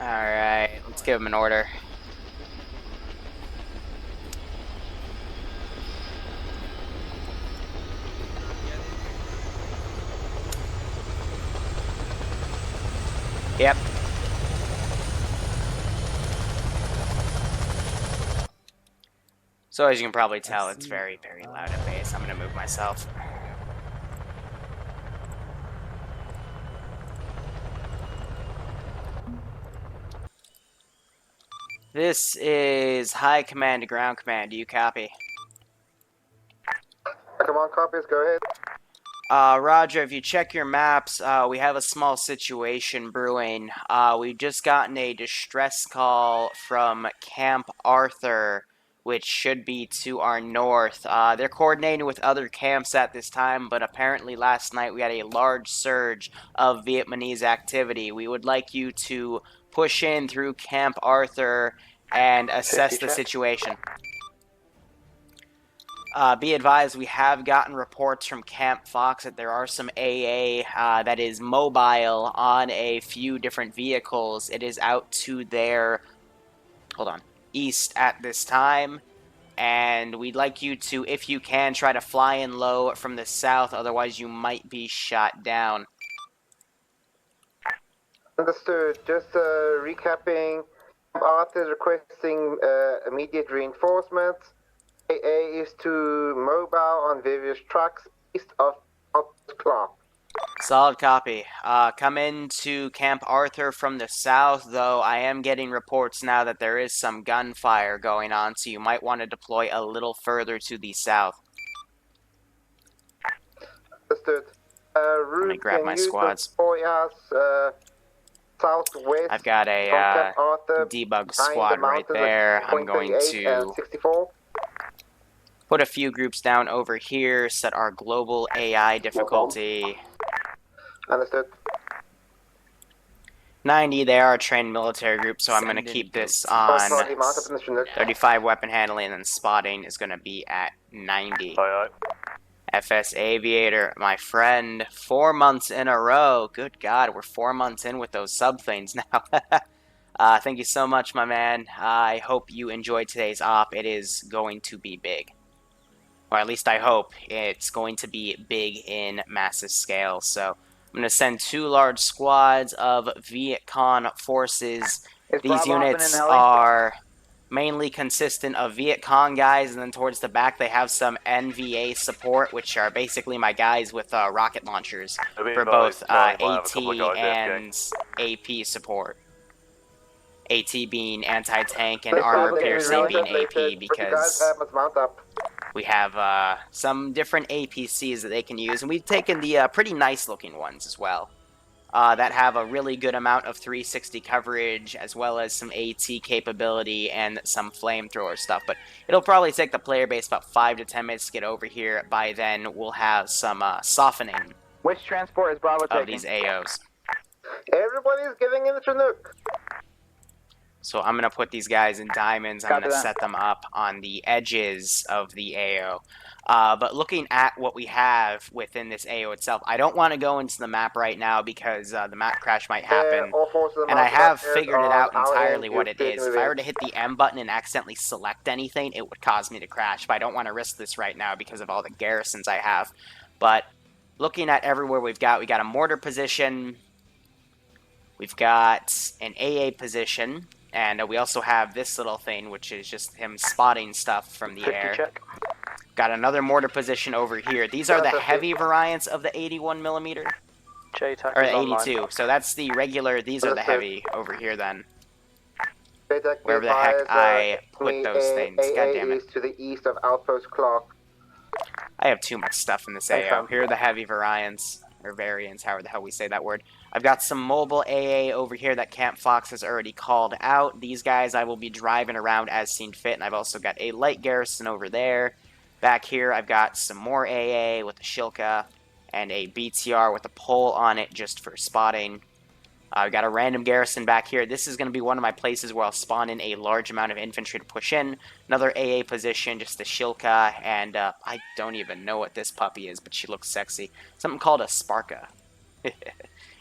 Alright, let's give him an order. Yep. So as you can probably tell, it's very, very loud at base. I'm gonna move myself. This is High Command to Ground Command. Do you copy? Command copies, go ahead. Roger, if you check your maps, we have a small situation brewing. We've just gotten a distress call from Camp Arthur, which should be to our north. They're coordinating with other camps at this time, but apparently last night we had a large surge of Vietnamese activity. We would like you to push in through Camp Arthur and assess the situation. Be advised, we have gotten reports from Camp Fox that there are some AA that is mobile on a few different vehicles. It is out to their, east at this time. And we'd like you to, if you can, try to fly in low from the south, otherwise you might be shot down. Understood. Just recapping, Arthur is requesting immediate reinforcements. AA is to mobile on various trucks east of overclocked. Solid copy. Come into Camp Arthur from the south, though I am getting reports now that there is some gunfire going on, so you might want to deploy a little further to the south. Understood. Let me grab my squads. Southwest. I've got a debug squad right there. I'm going to put a few groups down over here, set our global AI difficulty. Understood. 90, they are a trained military group, so I'm going to keep this on 35 weapon handling, and then spotting is going to be at 90. FS Aviator, my friend, 4 months in a row. Good God, we're 4 months in with those sub things now. Thank you so much, my man. I hope you enjoyed today's op. It is going to be big. Or at least I hope it's going to be big in massive scale. So I'm going to send 2 large squads of Viet Cong forces. These units are mainly consistent of Viet Cong guys, and then towards the back they have some NVA support, which are basically my guys with rocket launchers for both AT and AP support. AT being anti-tank and armor piercing being AP, because we have some different APCs that they can use, and we've taken the pretty nice looking ones as well. That have a really good amount of 360 coverage, as well as some AT capability and some flamethrower stuff. But it'll probably take the player base about 5 to 10 minutes to get over here. By then, we'll have some softening. Which transport is Bravo taking? Of these AOs. Everybody's getting in the Chinook. So I'm going to put these guys in diamonds. I'm going to set them up on the edges of the AO. But looking at what we have within this AO itself, I don't want to go into the map right now because the map crash might happen. And I have figured it out entirely what it is. If I were to hit the M button and accidentally select anything, it would cause me to crash. But I don't want to risk this right now because of all the garrisons I have. But looking at everywhere we got a mortar position. We've got an AA position. And we also have this little thing, which is just him spotting stuff from the air. Check. Got another mortar position over here. These are the heavy variants of the 81mm. Or the 82. So that's the regular. These are the heavy over here then. Wherever the heck I put those things. God damn it. To the east of Outpost Clock. I have too much stuff in this AO. Here are the heavy variants. Or variants, however the hell we say that word. I've got some mobile AA over here that Camp Fox has already called out. These guys I will be driving around as seen fit. And I've also got a light garrison over there. Back here, I've got some more AA with a Shilka and a BTR with a pole on it just for spotting. I've got a random garrison back here. This is going to be one of my places where I'll spawn in a large amount of infantry to push in. Another AA position, just a Shilka, and I don't even know what this puppy is, but she looks sexy. Something called a Sparka.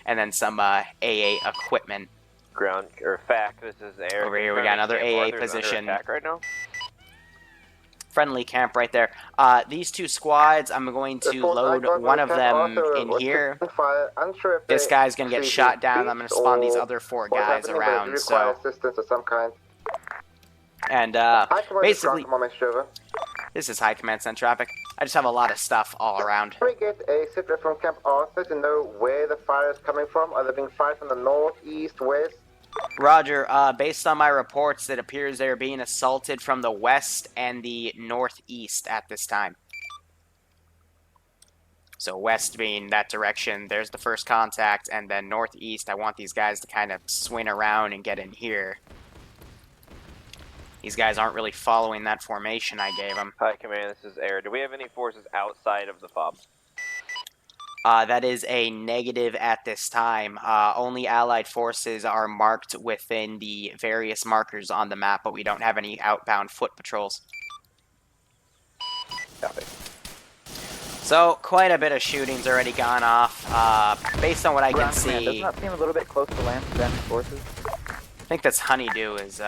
And then some AA equipment Ground or FAC. This is air. Over here we got another AA position. Under attack right now. Friendly camp right there. These two squads, I'm going to load one of them in here. This guy's going to get shot down. I'm going to spawn these other 4 guys around. So, assistance of some kind. and basically, this is High Command Send traffic. I just have a lot of stuff all around. Can we get a sitter from Camp Arthur to know where the fire is coming from? Are they being fired from the north, east, west? Roger, based on my reports, it appears they're being assaulted from the west and the northeast at this time. So west being that direction, there's the first contact, and then northeast, I want these guys to kind of swing around and get in here. These guys aren't really following that formation I gave them. Hi, Command, this is Air. Do we have any forces outside of the FOB? That is a negative at this time. Only Allied forces are marked within the various markers on the map, but we don't have any outbound foot patrols. Copy. So, quite a bit of shooting's already gone off. Based on what I can see... Doesn't that seem a little bit close to land for them forces? I think this Honeydew is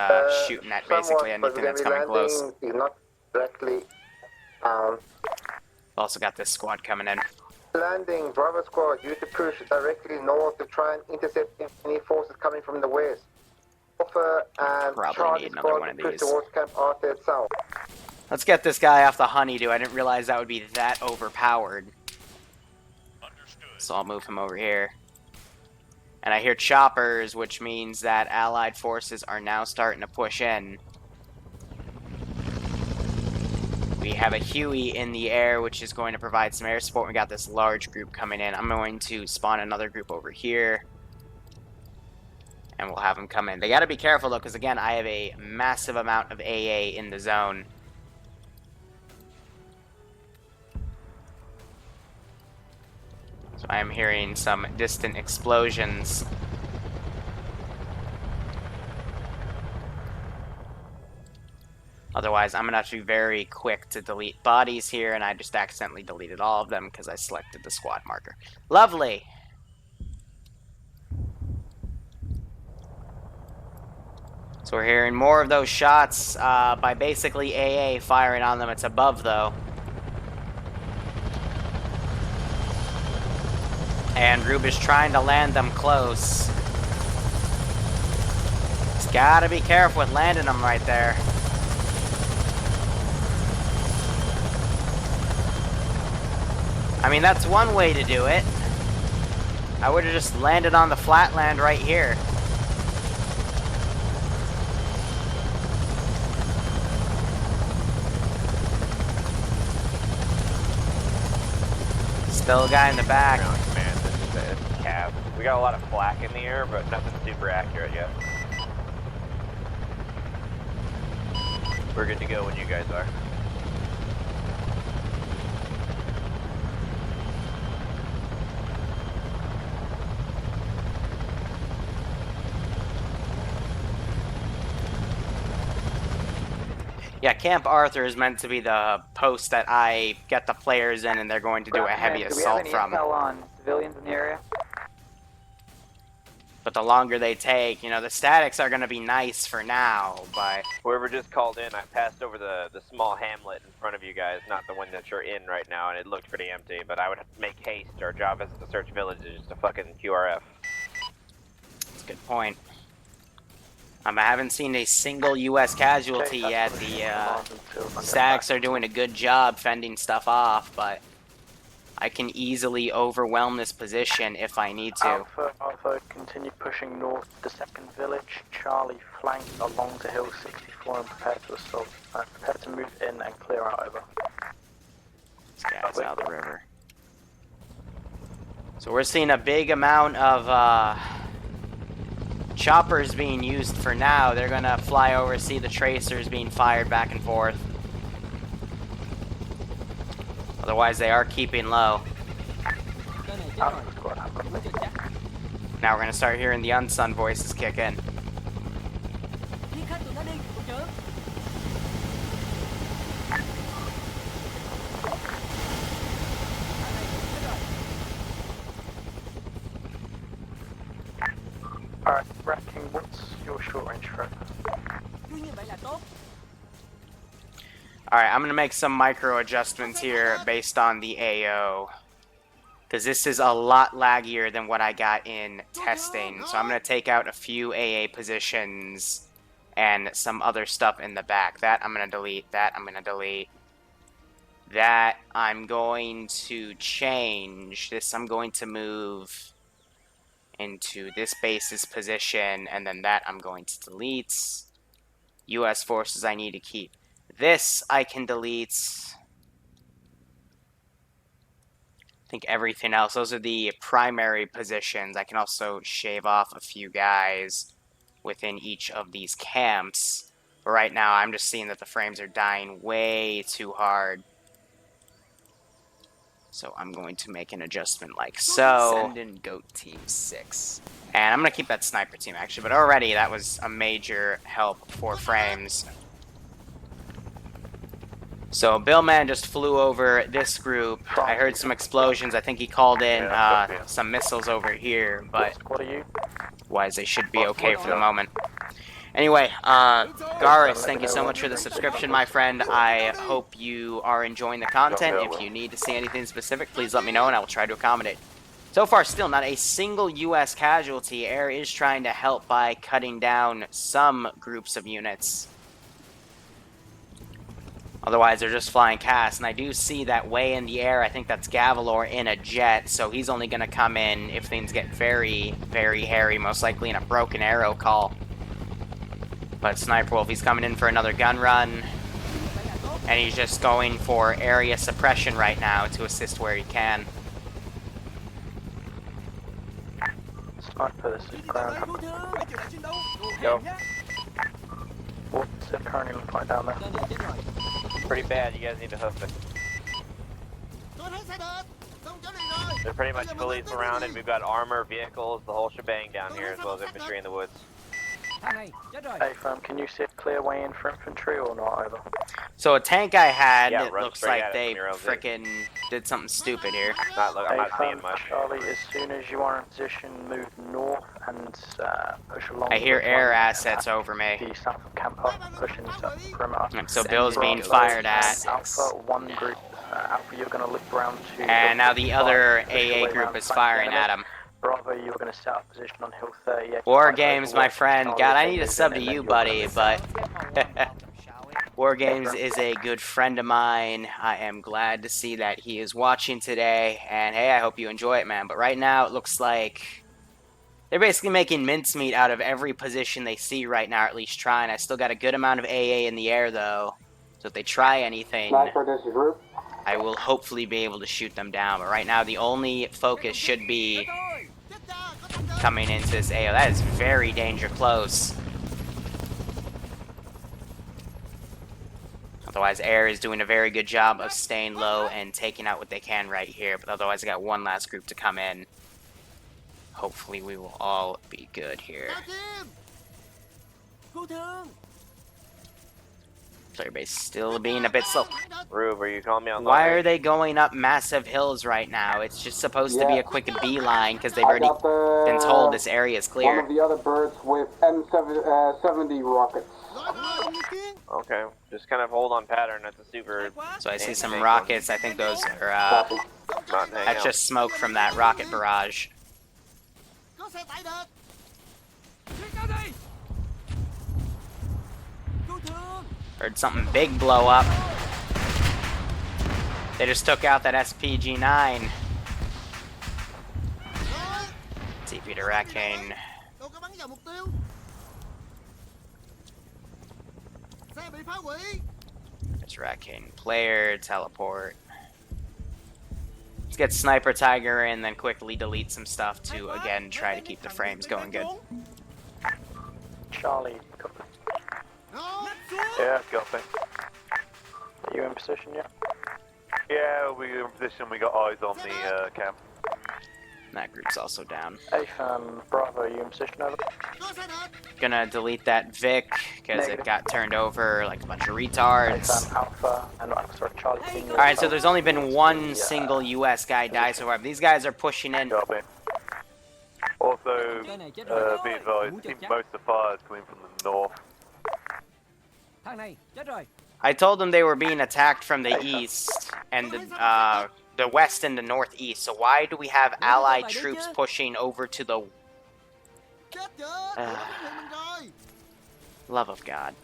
shooting at basically anything that's coming close. Not directly. Also got this squad coming in. Landing, Bravo Squad, you to push directly north to try and intercept any forces coming from the west. Alpha and Probably Charlie need another one Squad of push these. towards Camp Arthur itself. Let's get this guy off the Honeydew. I didn't realize that would be that overpowered. Understood. So I'll move him over here. And I hear choppers, which means that Allied forces are now starting to push in. We have a Huey in the air, which is going to provide some air support. We got this large group coming in. I'm going to spawn another group over here. And we'll have them come in. They got to be careful, though, because, again, I have a massive amount of AA in the zone. So I am hearing some distant explosions. Otherwise, I'm going to have to be very quick to delete bodies here, and I just accidentally deleted all of them because I selected the squad marker. Lovely! So we're hearing more of those shots by basically AA firing on them. It's above, though. And Rube is trying to land them close. He's got to be careful with landing them right there. I mean, that's one way to do it. I would have just landed on the flatland right here. Still a guy in the back. Man, this is Cav. We got a lot of flak in the air, but nothing super accurate yet. We're good to go when you guys are. Yeah, Camp Arthur is meant to be the post that I get the players in, and they're going to do a heavy assault from. Do we have any intel on civilians in the area? But the longer they take, you know, the statics are going to be nice for now, but... Whoever just called in, I passed over the small hamlet in front of you guys, not the one that you're in right now, and it looked pretty empty, but I would make haste. Our job isn't to search villages, to fucking QRF. That's a good point. I haven't seen a single U.S. casualty yet. The stacks are doing a good job fending stuff off, but I can easily overwhelm this position if I need to. Alpha, continue pushing north to the second village. Charlie, flank along to Hill 64 and prepare to assault. Prepare to move in and clear out, over. This guy's out of the river. So we're seeing a big amount of choppers being used for now. They're gonna fly over, see the tracers being fired back and forth. Otherwise, they are keeping low. Now we're gonna start hearing the UNSUNG voices kick in. Alright, Right, Racking, what's your short range threat? Alright, I'm gonna make some micro adjustments here based on the AO. Because this is a lot laggier than what I got in testing. So I'm gonna take out a few AA positions and some other stuff in the back. That I'm gonna delete. That I'm gonna delete. That I'm going to change. This I'm going to move into this base's position, and then that I'm going to delete. US forces I need to keep. This I can delete. I think everything else, those are the primary positions. I can also shave off a few guys within each of these camps. But right now I'm just seeing that the frames are dying way too hard. So I'm going to make an adjustment like so. Send in Goat Team 6. And I'm going to keep that sniper team actually, but already that was a major help for frames. So Billman just flew over this group. I heard some explosions. I think he called in some missiles over here, but otherwise they should be okay for the moment. Anyway, Garis, thank you so much for the subscription, my friend. I hope you are enjoying the content. If you need to see anything specific, please let me know and I will try to accommodate. So far, still not a single U.S. casualty. Air is trying to help by cutting down some groups of units. Otherwise, they're just flying cast. And I do see that way in the air. I think that's Gavalor in a jet. So he's only going to come in if things get very, very hairy. Most likely in a broken arrow call. But Sniper Wolf, he's coming in for another gun run. And he's just going for area suppression right now to assist where he can. Sniper, this is ground. Go. What's it currently look like down there? Pretty bad, you guys need to hoof it. They're pretty much fully surrounded. We've got armor, vehicles, the whole shebang down here, as well as infantry in the woods. Hey, firm, can you see a clear way in for infantry or not over? So a tank I had, Yeah, it run looks straight like at it they from your own frickin' did something stupid here. I'm not seeing much. Charlie, as soon as you are in position, move north and push along. I hear air assets over me. The south of camp up, pushing to perimeter. So Bill's being fired at. Alpha, one group. Alpha, you're going to look around to... And now the other AA group is firing at him. Bravo, you're going to set up position on Hill 38. War Games, my friend. God, I need a sub to you, buddy, but... War Games is a good friend of mine. I am glad to see that he is watching today. And hey, I hope you enjoy it, man. But right now, it looks like... they're basically making mincemeat out of every position they see right now, or at least trying. I still got a good amount of AA in the air, though. So if they try anything... I will hopefully be able to shoot them down. But right now, the only focus should be coming into this AO. That is very danger close. Otherwise, air is doing a very good job of staying low and taking out what they can right here. But otherwise, I got one last group to come in. Hopefully, we will all be good here. Player base still being a bit slow. Rube, are you calling me on Why are they going up massive hills right now? It's just supposed to be a quick beeline because they've already been told this area is clear. One of the other birds with M70 rockets. Okay, just kind of hold on pattern. That's a super... So I see some rockets. I think those are, that's just smoke from that rocket barrage. Heard something big blow up. They just took out that SPG-9. TP to Rackhane. There's Rackhane player, teleport. Let's get Sniper Tiger and then quickly delete some stuff to, again, try to keep the frames going good. Charlie, copy. Yeah, copy. Are you in position yet? Yeah, we're in position. We got eyes on the camp. That group's also down. Hey, Bravo, are you in position over? Gonna delete that Vic because it got turned over like a bunch of retards. Hey, Alpha, and sorry, Charlie. Alright, so there's only been one single US guy die so far. These guys are pushing in. Copy. Also, be advised, I think most of the fire is coming from the north. I told them they were being attacked from the east and the west and the northeast. So why do we have Allied troops pushing over to the... love of God.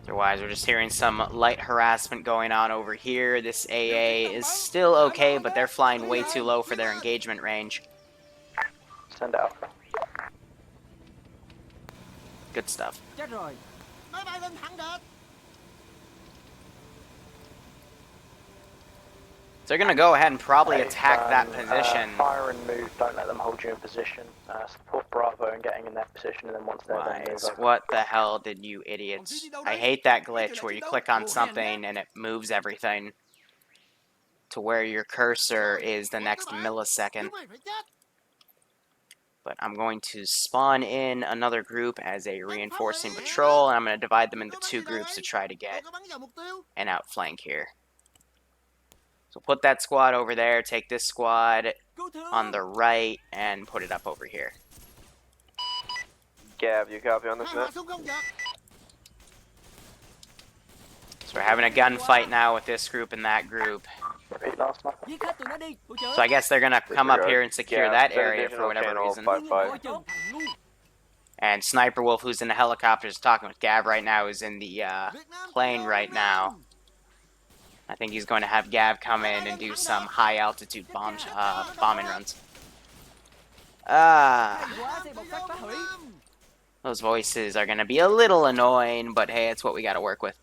Otherwise, we're just hearing some light harassment going on over here. This AA is still okay, but they're flying way too low for their engagement range. Send Alpha. Good stuff. So they're going to go ahead and probably attack that position. Fire and move, don't let them hold you in position. Support Bravo and getting in that position, and then once they're done, move over. What the hell did you idiots? I hate that glitch where you click on something and it moves everything to where your cursor is the next millisecond. But I'm going to spawn in another group as a reinforcing patrol, and I'm going to divide them into 2 groups to try to get an outflank here. So put that squad over there, take this squad on the right, and put it up over here. Gav, you copy on this map? So we're having a gunfight now with this group and that group. Repeat last map. So I guess they're going to come up here and secure that area for whatever reason. 5-5. And Sniper Wolf, who's in the helicopter, is talking with Gav right now, is in the plane right now. I think he's going to have Gav come in and do some high-altitude bombing runs. Those voices are going to be a little annoying, but hey, it's what we got to work with.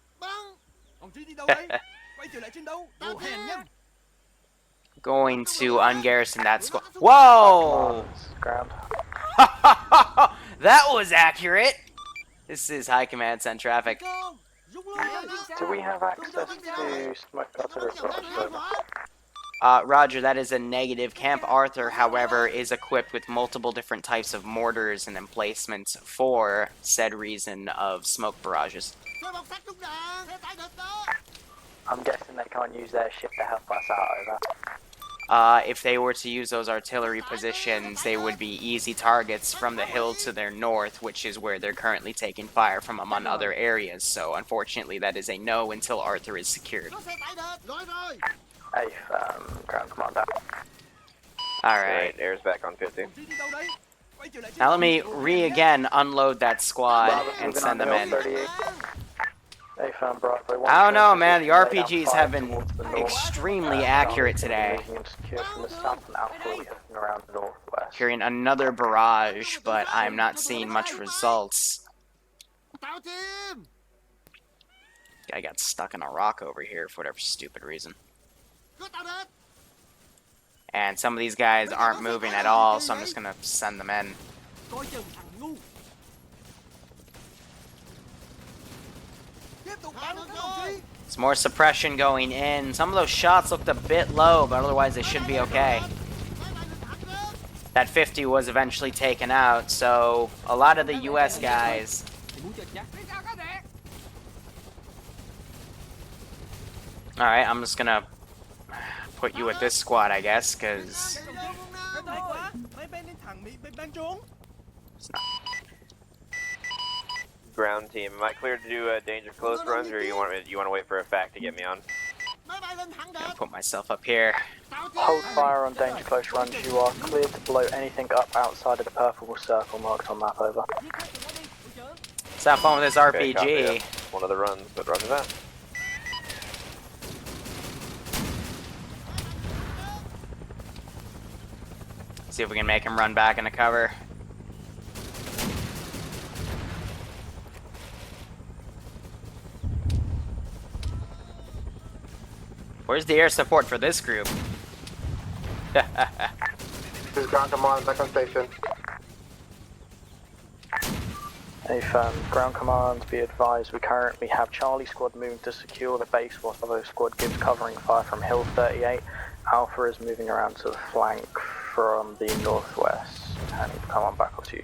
Going to ungarrison that squad. Whoa! Ground. That was accurate! This is High Command, send traffic. Do we have access to smoke artillery? Roger, that is a negative. Camp Arthur, however, is equipped with multiple different types of mortars and emplacements for said reason of smoke barrages. I'm guessing they can't use their ship to help us out, over. If they were to use those artillery positions, they would be easy targets from the hill to their north, which is where they're currently taking fire from among other areas. So, unfortunately, that is a no until Arthur is secured. Hey, ground commander. Alright. Air's back on 50. Now let me again unload that squad and send them in. I don't know, man. The RPGs have been extremely accurate today. Hearing another barrage, but I'm not seeing much results. Guy got stuck in a rock over here for whatever stupid reason. And some of these guys aren't moving at all, so I'm just gonna send them in. Some more suppression going in. Some of those shots looked a bit low, but otherwise they should be okay. That 50 was eventually taken out, so a lot of the US guys... Alright, I'm just gonna put you with this squad, I guess, because... It's not... Ground team, am I clear to do danger close runs, or you want to wait for a fact to get me on? Gonna put myself up here. Hold fire on danger close runs. You are cleared to blow anything up outside of the purple circle marked on map, over. Let's have fun with this RPG. Okay, one of the runs, but roger that. See if we can make him run back into cover. Where's the air support for this group? This is ground command, back on station. Hey, ground command, be advised, we currently have Charlie squad moving to secure the base whilst Bravo squad gives covering fire from Hill 38. Alpha is moving around to the flank from the northwest. I need to come on back up to you.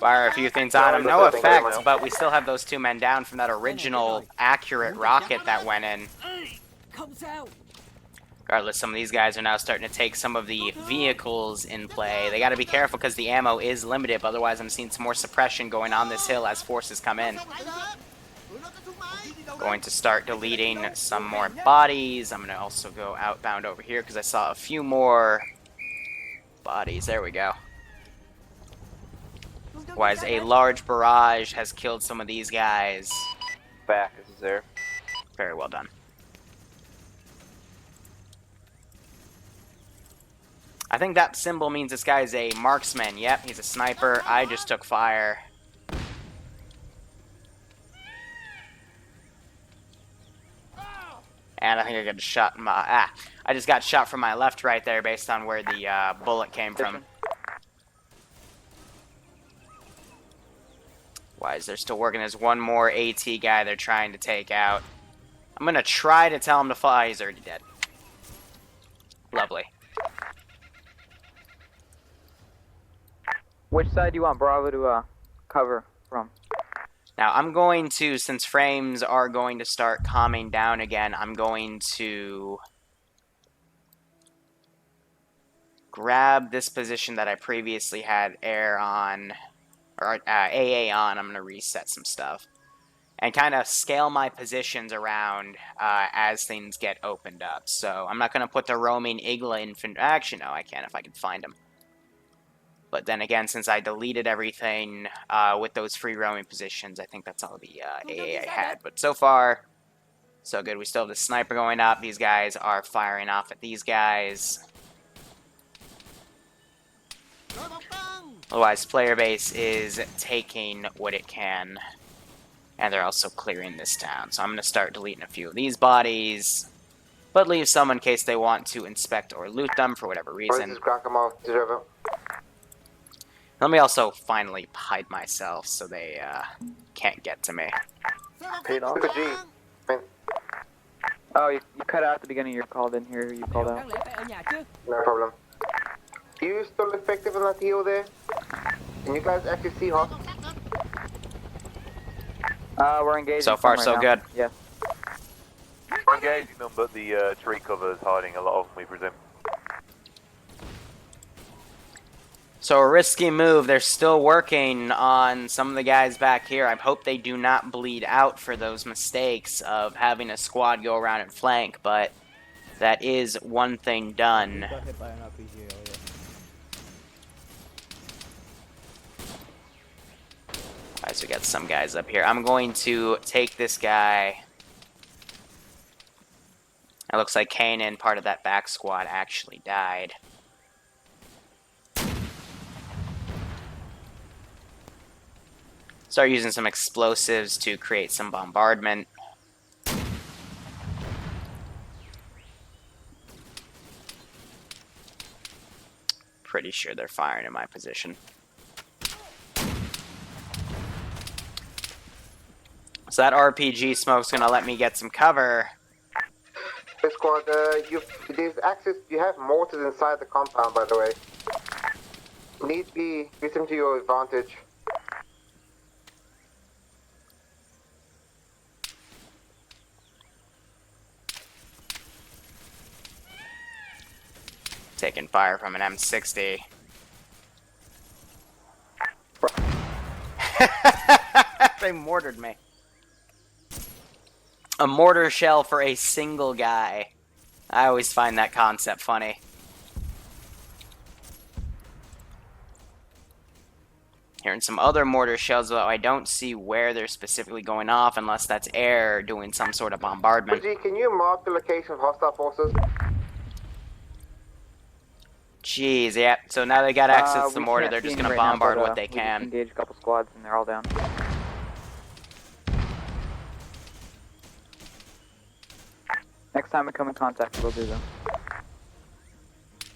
Fire a few things on him. No effect, but we still have those 2 men down from that original accurate rocket that went in. Regardless, some of these guys are now starting to take some of the vehicles in play. They got to be careful because the ammo is limited. Otherwise, I'm seeing some more suppression going on this hill as forces come in. Going to start deleting some more bodies. I'm going to also go outbound over here because I saw a few more bodies. There we go. Otherwise, a large barrage has killed some of these guys. Back is there. Very well done. I think that symbol means this guy is a marksman. Yep, he's a sniper. I just took fire. And I think I got shot in my... I just got shot from my left right there based on where the bullet came from. Why is there still working? There's one more AT guy they're trying to take out. I'm going to try to tell him to fly. He's already dead. Lovely. Which side do you want Bravo to cover from? Now, I'm going to, since frames are going to start calming down again, I'm going to grab this position that I previously had air on, or AA on. I'm going to reset some stuff. And kind of scale my positions around as things get opened up. So, I'm not going to put the roaming Igla infantry. Actually, no, I can if I can find them. But then again, since I deleted everything with those free roaming positions, I think that's all the AA I had. But so far, so good. We still have the sniper going up. These guys are firing off at these guys. Otherwise, player base is taking what it can. And they're also clearing this town. So I'm going to start deleting a few of these bodies. But leave some in case they want to inspect or loot them for whatever reason. Let me also finally hide myself so they can't get to me. Oh, you cut out at the beginning. You're called in here. You called out. No problem. Are you still effective on that hill there? Can you guys actually see Hawk? We're engaged. So far, so good. Yeah. We're engaging them, but the tree cover is hiding a lot of them, we presume. So a risky move. They're still working on some of the guys back here. I hope they do not bleed out for those mistakes of having a squad go around and flank, but that is one thing done. Alright, so we got some guys up here. I'm going to take this guy. It looks like Kanan, part of that back squad, actually died. Start using some explosives to create some bombardment. Pretty sure they're firing in my position. So that RPG smoke's gonna let me get some cover. Hey squad, there's access, you have mortars inside the compound, by the way. Need be, use them to your advantage. Taking fire from an M60. They mortared me. A mortar shell for a single guy. I always find that concept funny. Hearing some other mortar shells, though I don't see where they're specifically going off unless that's air doing some sort of bombardment. Can you mark the location of hostile forces? Jeez, yeah. So now they got access to the mortar. They're just gonna bombard what they can. Engage a couple squads and they're all down. Next time we come in contact, we'll do them.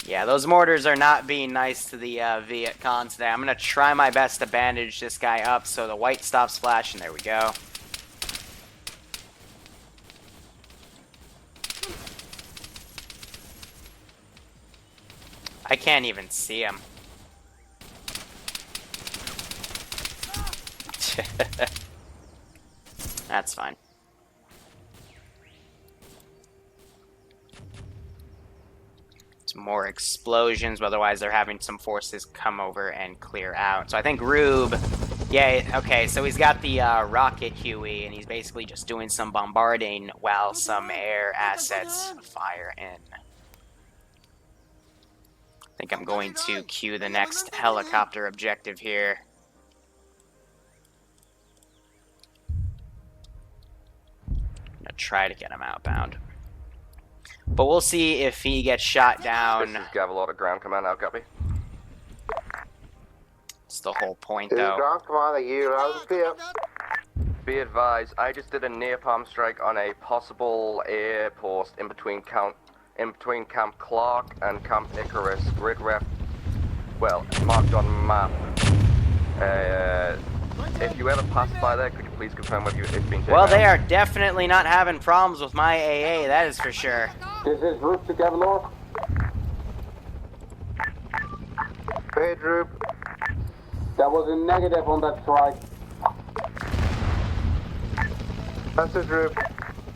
Yeah, those mortars are not being nice to the Viet Cons today. I'm gonna try my best to bandage this guy up so the white stops flashing. There we go. I can't even see him. That's fine. Some more explosions, but otherwise they're having some forces come over and clear out. So I think Rube, yeah, okay, so he's got the rocket Huey, and he's basically just doing some bombarding while some air assets fire in. I think I'm going to cue the next helicopter objective here. I'm gonna try to get him outbound. But we'll see if he gets shot down. This is Gavelot at ground command, out copy. It's the whole point, This is though. ground commander, you loud and clear. Be advised, I just did a napalm strike on a possible air post in between Camp Clark and Camp Icarus. Grid ref, well, marked on map. If you ever pass by there, could you please confirm whether it's been taken Well, they out? are definitely not having problems with my AA, that is for sure. This is Rube to Gavelor. Go ahead, Rube. That was a negative on that strike. That's it, Rube.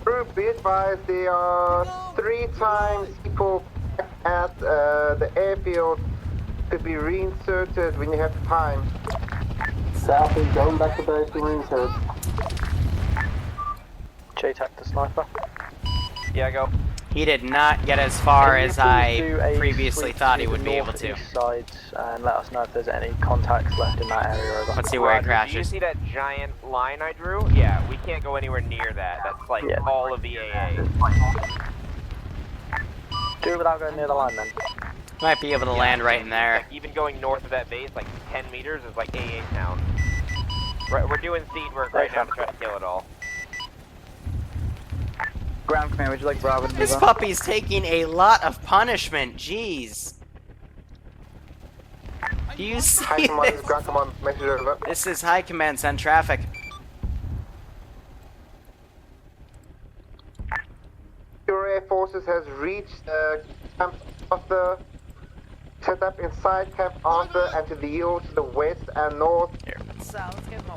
Rube, be advised, there are 3 times people at the airfield could be reinserted when you have time. Southie, going back to base to reinsert. JTAC the sniper. Yeah, go. He did not get as far Can you as please I do a previously sweep thought he to would the be able to. northeast sides and let us know if there's any contacts left in that area. Over. Let's see where it Roger, do you crashes. see that giant line I drew? Yeah, we can't go anywhere near that. That's like Yeah. all of the AA. Do it without going near the line then. Might be able to land right in there. Like, even going north of that base, like 10 meters, is like AA town. We're doing seed work right now to try to kill it all. Ground command, would you like Bravo to move This on? puppy's taking a lot of punishment, jeez. Do you see High command, this this? is ground command, message over. This is high command, send traffic. Your air forces has reached Camp Arthur, set up inside Camp Arthur and to the yield to the west and north.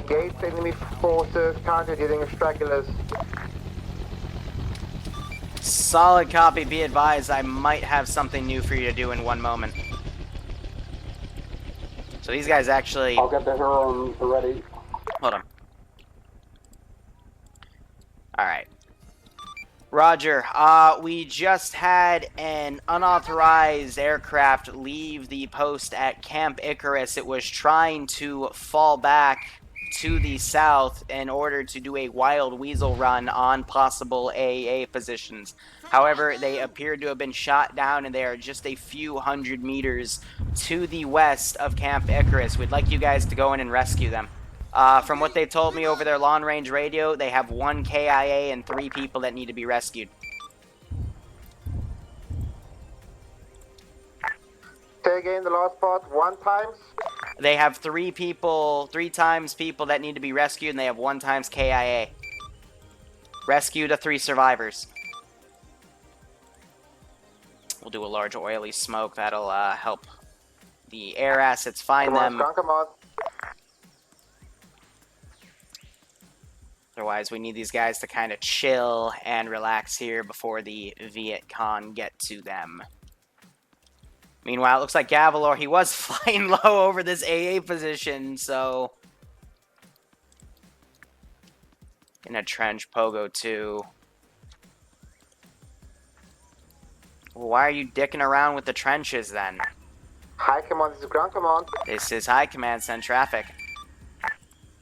Gates enemy forces counter dealing stragglers. Solid copy, be advised, I might have something new for you to do in 1 moment. So these guys actually... I'll get the Huron ready. Hold on. Alright. Roger, we just had an unauthorized aircraft leave the post at Camp Icarus. It was trying to fall back to the south in order to do a wild weasel run on possible AA positions. However, they appeared to have been shot down, and they are just a few hundred meters to the west of Camp Icarus. We'd like you guys to go in and rescue them. From what they told me over their long-range radio, they have 1 KIA and 3 people that need to be rescued. Say again the last part, 1 times. They have 3 times people that need to be rescued, and they have 1 times KIA. Rescue the 3 survivors. We'll do a large oily smoke. That'll help the air assets find them. Come on. Otherwise, we need these guys to kind of chill and relax here before the Viet Cong get to them. Meanwhile, it looks like Gavelor, he was flying low over this AA position, so... Gonna trench Pogo 2. Well, why are you dicking around with the trenches, then? High command, this is ground command. This is high command, send traffic.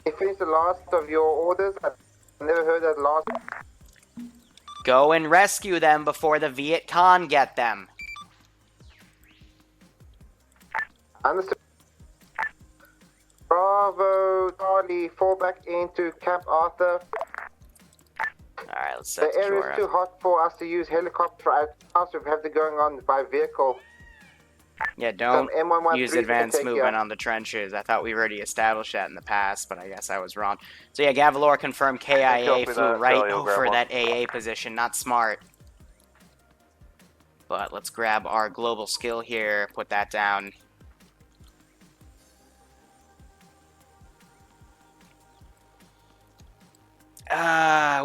You finished the last of your orders. I've never heard that last. Go and rescue them before the Viet Cong get them. Understood. Bravo, Charlie, fall back into Camp Arthur. Alright, let's set The area Jorah. is too hot for us to use helicopter out now, so we have to going on by vehicle. Yeah, don't Some M113 use can advanced take movement you. on the trenches. I thought we already established that in the past, but I guess I was wrong. So yeah, Gavelor confirmed KIA Copy flew that, right Charlie, over grab that AA position. Not smart. But let's grab our global skill here, put that down.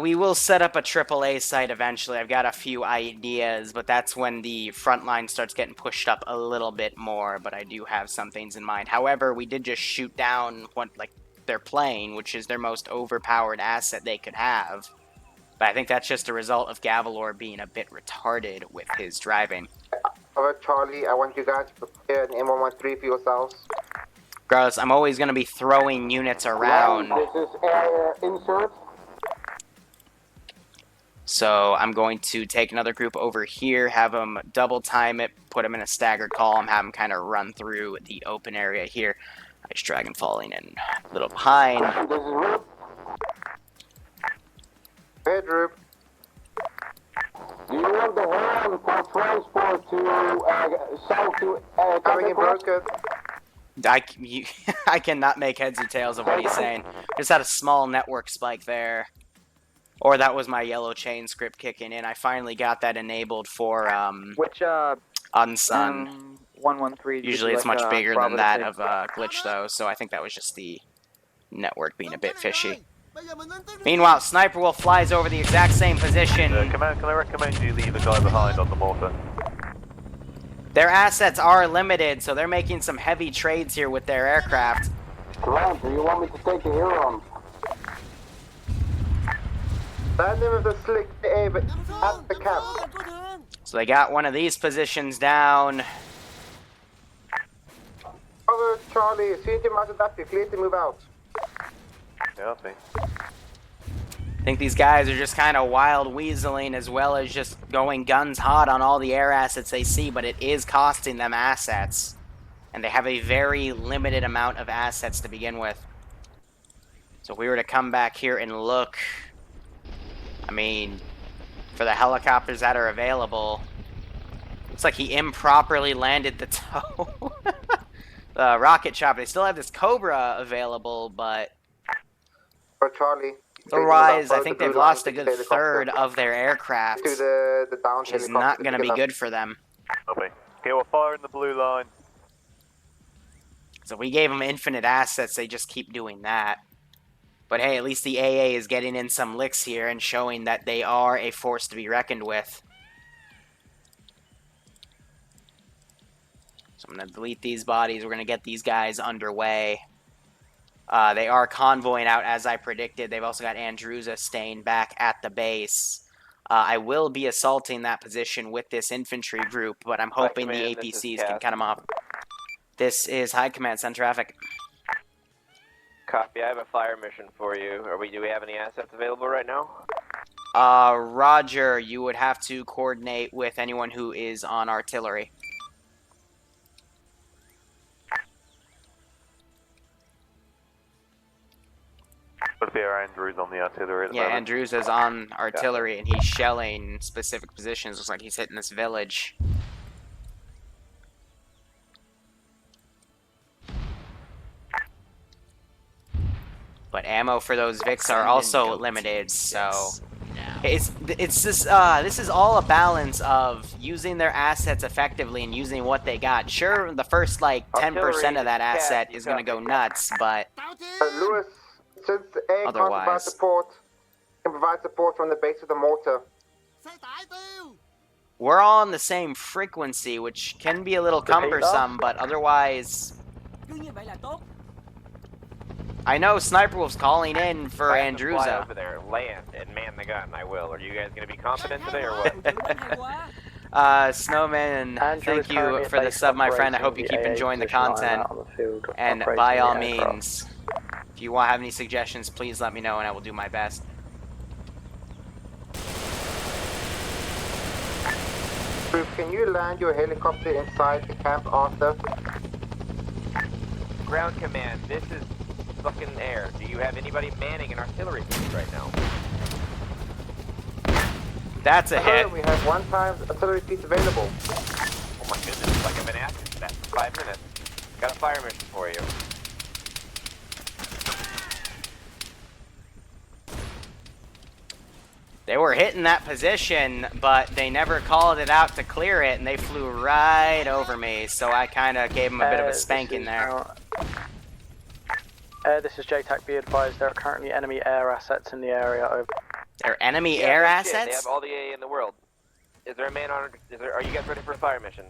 We will set up a AAA site eventually. I've got a few ideas, but that's when the front line starts getting pushed up a little bit more, but I do have some things in mind. However, we did just shoot down what they're playing, which is their most overpowered asset they could have. But I think that's just a result of Gavalor being a bit retarded with his driving. Over Charlie, I want you guys to prepare an M113 for yourselves. Regardless, I'm always going to be throwing units around. This is insert. So I'm going to take another group over here, have them double time it, put them in a staggered column, have them kind of run through the open area here. Ice Dragon falling in a little behind. This is Rube. Hey, Rube. Do you want the horn for transport to south to having it broken? I cannot make heads or tails of what he's saying. Just had a small network spike there. Or that was my yellow chain script kicking in. I finally got that enabled for Which UNSUNG. 113. Usually it's much bigger than that of glitch though, so I think that was just the network being a bit fishy. Meanwhile, Sniper Wolf flies over the exact same position. Command, can I recommend you leave a guy behind on the mortar? Their assets are limited, so they're making some heavy trades here with their aircraft. Command, do you want me to take the Huron? Land him with the slick A, but at the camp. So they got one of these positions down. Over Charlie, as soon as you mounted that, be clear to move out. Yeah, I think. I think these guys are just kind of wild weaseling as well as just going guns hot on all the air assets they see, but it is costing them assets. And they have a very limited amount of assets to begin with. So if we were to come back here and look, I mean, for the helicopters that are available, looks like he improperly landed the tow. The rocket chopper. They still have this Cobra available, but For Charlie. otherwise, I think they've lost a good third of their aircraft, To the down which is not going to be good for them. Okay, we're firing the blue line. So we gave them infinite assets, they just keep doing that. But hey, at least the AA is getting in some licks here and showing that they are a force to be reckoned with. So I'm going to delete these bodies. We're going to get these guys underway. They are convoying out as I predicted. They've also got Andruza staying back at the base. I will be assaulting that position with this infantry group, but I'm hoping the APCs can cut them off. This is High Command, send traffic. Copy, I have a fire mission for you. Do we have any assets available right now? Roger, you would have to coordinate with anyone who is on artillery. But there Andrew's on the artillery at the moment. Andrews is on artillery and he's shelling specific positions. Looks like he's hitting this village. But ammo for those Vics are also limited, so it's this this is all a balance of using their assets effectively and using what they got. Sure, the first like 10% of that asset is gonna go nuts, but Lewis, since A can't provide support, can provide support from the base of the mortar. We're all on the same frequency, which can be a little cumbersome, but otherwise. I know Sniper Wolf's calling in for Andruza. Fly over there, land, and man the gun. I will. Are you guys going to be confident today or what? Snowman, thank you for the sub, my friend. I hope you keep enjoying the content. And by all means, if you have any suggestions, please let me know and I will do my best. Can you land your helicopter inside the camp after? Ground command, this is fucking air. Do you have anybody manning an artillery piece right now? That's a hit. We have 1 times artillery piece available. Oh my goodness, it's like I've been asking that for 5 minutes. Got a fire mission for you. They were hitting that position, but they never called it out to clear it, and they flew right over me, so I kind of gave them a bit of a spanking there. This is JTAC, be advised there are currently enemy air assets in the area. Over. There are enemy Yeah, air no shit, They assets? have all the AA in the world. Is there a man on? Are you guys ready for a fire mission?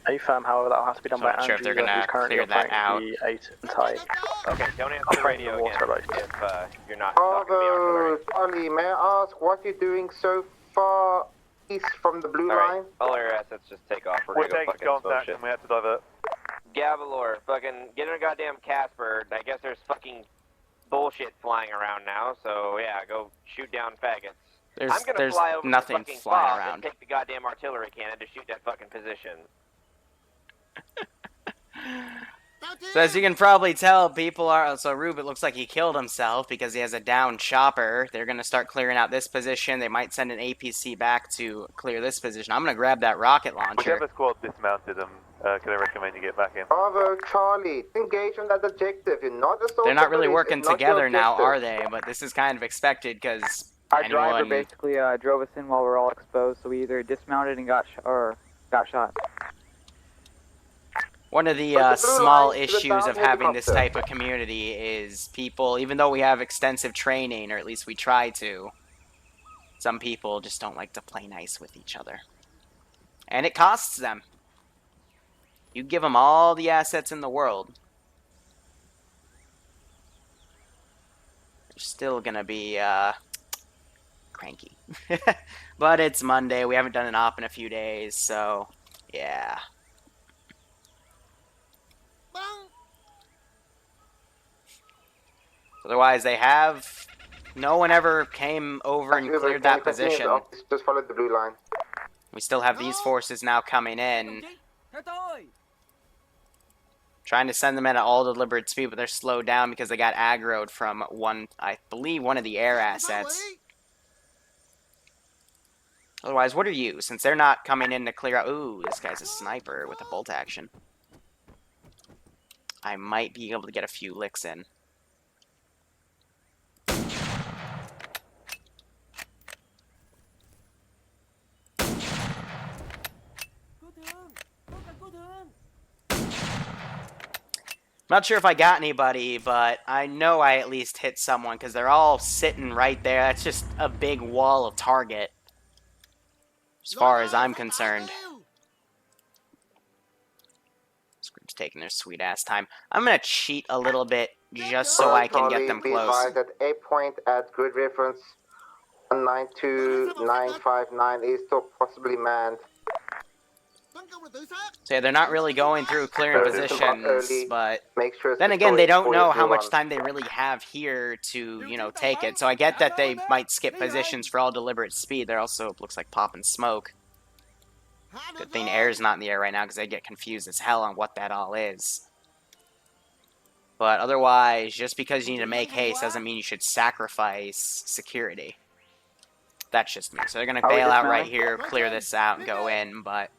AFAM, however, that'll have to be done So by I'm not sure if Andrew, they're gonna who's currently clear that operating out. the 8 and tight. Okay, don't answer the Operating radio the water again boat. if you're not talking to me artillery. Bravo, Charlie, may I ask what you're doing so far east from the blue Alright, line? all air assets just take off. We're We're gonna go taking fucking smoke contact shit. and we have to divert. Gavalor, fucking get in a goddamn Casper. I guess there's fucking bullshit flying around now, so yeah, go shoot down faggots. I'm gonna There's fly over nothing the fucking flying fob around. and take the goddamn artillery cannon to shoot that fucking position. So as you can probably tell, people are... So Rube, it looks like he killed himself because he has a down chopper. They're going to start clearing out this position. They might send an APC back to clear this position. I'm going to grab that rocket launcher. Whichever squad dismounted them, can I recommend you get back in? Bravo, Charlie, engage on that objective. You're not assault. They're not really police, working it's not your together now, objective. are they? But this is kind of expected because Our driver anyone... basically drove us in while we were all exposed, so we either dismounted and got shot. One of the But the blue small line to the issues down of having this helicopter. type of community is people, even though we have extensive training, or at least we try to, some people just don't like to play nice with each other. And it costs them. You give them all the assets in the world, they're still gonna be cranky. But it's Monday, we haven't done an op in a few days, so yeah. Otherwise, they have... No one ever came over and Uber, cleared can that you continue position. the office? Just follow the blue line. We still have these forces now coming in, trying to send them at an all-deliberate speed, but they're slowed down because they got aggroed from I believe, one of the air assets. Otherwise, what are you? Since they're not coming in to clear out... Ooh, this guy's a sniper with a bolt action. I might be able to get a few licks in. Not sure if I got anybody, but I know I at least hit someone because they're all sitting right there. That's just a big wall of target, as far as I'm concerned. This group's taking their sweet ass time. I'm gonna cheat a little bit just so I can get them Be close. advised at a point at grid reference 192959 is still possibly manned. So yeah, they're not really going through clearing positions, but Make sure it's then again, they destroyed don't before know you how move much on. time they really have here to, you know, take it. So I get that they might skip positions for all deliberate speed. They're also, looks like, popping smoke. Good thing air's not in the air right now because they get confused as hell on what that all is. But otherwise, just because you need to make haste doesn't mean you should sacrifice security. That's just me. So they're going to Are we bail out right dismounting? here, clear this out, and go in, but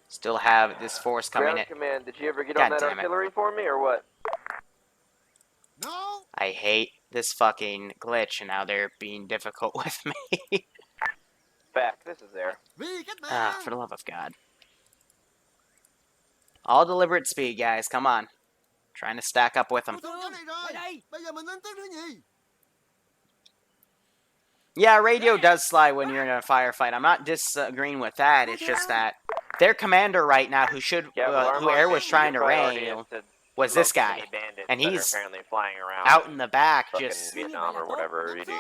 still have this force coming in. Ground command, did you ever get God on that damn it. artillery for me or what? I hate this fucking glitch, and now they're being difficult with me. Back, this is there. Ah, for the love of God. All deliberate speed, guys. Come on. Trying to stack up with them. Yeah, radio does slide when you're in a firefight. I'm not disagreeing with that. It's just that their commander right now, who Air was trying to rein, was this guy. And he's apparently flying around out in the back, fucking just Vietnam or whatever you do.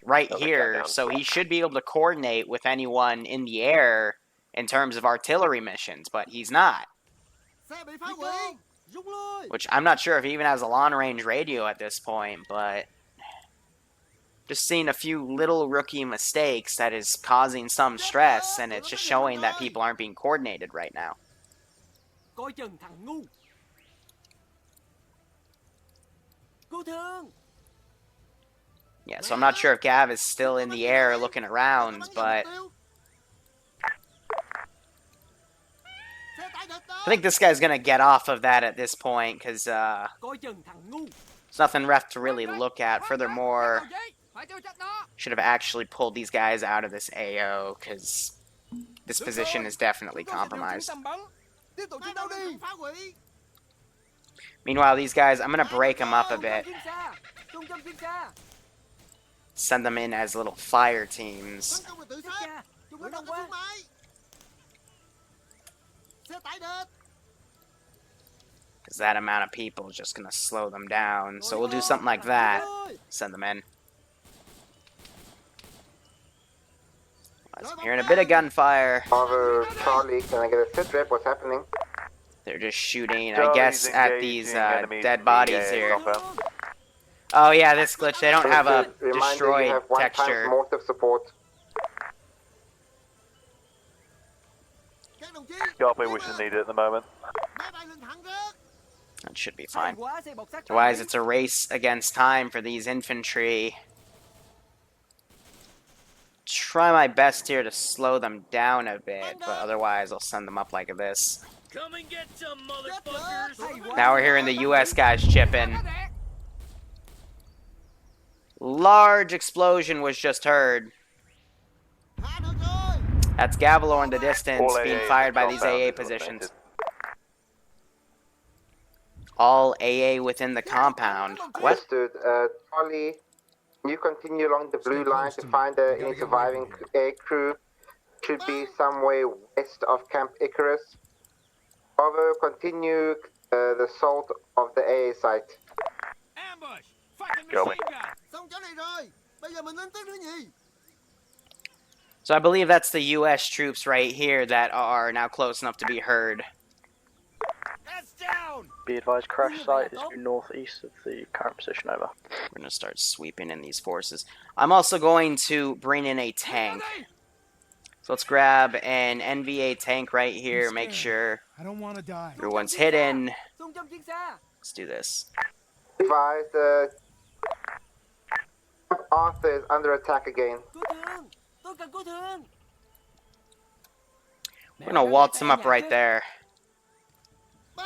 right Oh, they here. got down. So he should be able to coordinate with anyone in the air in terms of artillery missions, but he's not. Which I'm not sure if he even has a long-range radio at this point, but just seeing a few little rookie mistakes that is causing some stress, and it's just showing that people aren't being coordinated right now. Yeah, so I'm not sure if Gav is still in the air looking around, but I think this guy's gonna get off of that at this point, because there's nothing left to really look at. Furthermore, should have actually pulled these guys out of this AO, because this position is definitely compromised. Meanwhile, these guys, I'm gonna break them up a bit. Send them in as little fire teams. Because that amount of people is just gonna slow them down. So we'll do something like that. Send them in. I'm hearing a bit of gunfire. Bravo, Charlie, can I get a sit rep? What's happening? They're just shooting, I Charlie's guess, at these engaging enemies dead in the bodies here. compound. Oh yeah, this glitch, they don't have a Reminder, you destroyed have 1 times texture. mortar support. Copy, we should need it at the moment. That should be fine. Otherwise, it's a race against time for these infantry. Try my best here to slow them down a bit, but otherwise I'll send them up like this. Come and get some, motherfuckers! Now we're hearing the US guys chip in. Large explosion was just heard. That's Gavalor in the distance All being AA fired by in the these compound AA is positions. eliminated. All AA within the compound. What? Understood. Charlie, you continue along the blue line to find any surviving air crew. Should be somewhere west of Camp Icarus. Bravo, continue the assault of the AA site. Ambush! Fucking Going. machine gun! So I believe that's the US troops right here that are now close enough to be heard. That's down! Be advised, crash site is due northeast of the current position, over. We're going to start sweeping in these forces. I'm also going to bring in a tank. So let's grab an NVA tank right here. Make sure I don't want to die. everyone's hidden. Let's do this. Advised, Arthur is under attack again. We're going to waltz him up right there.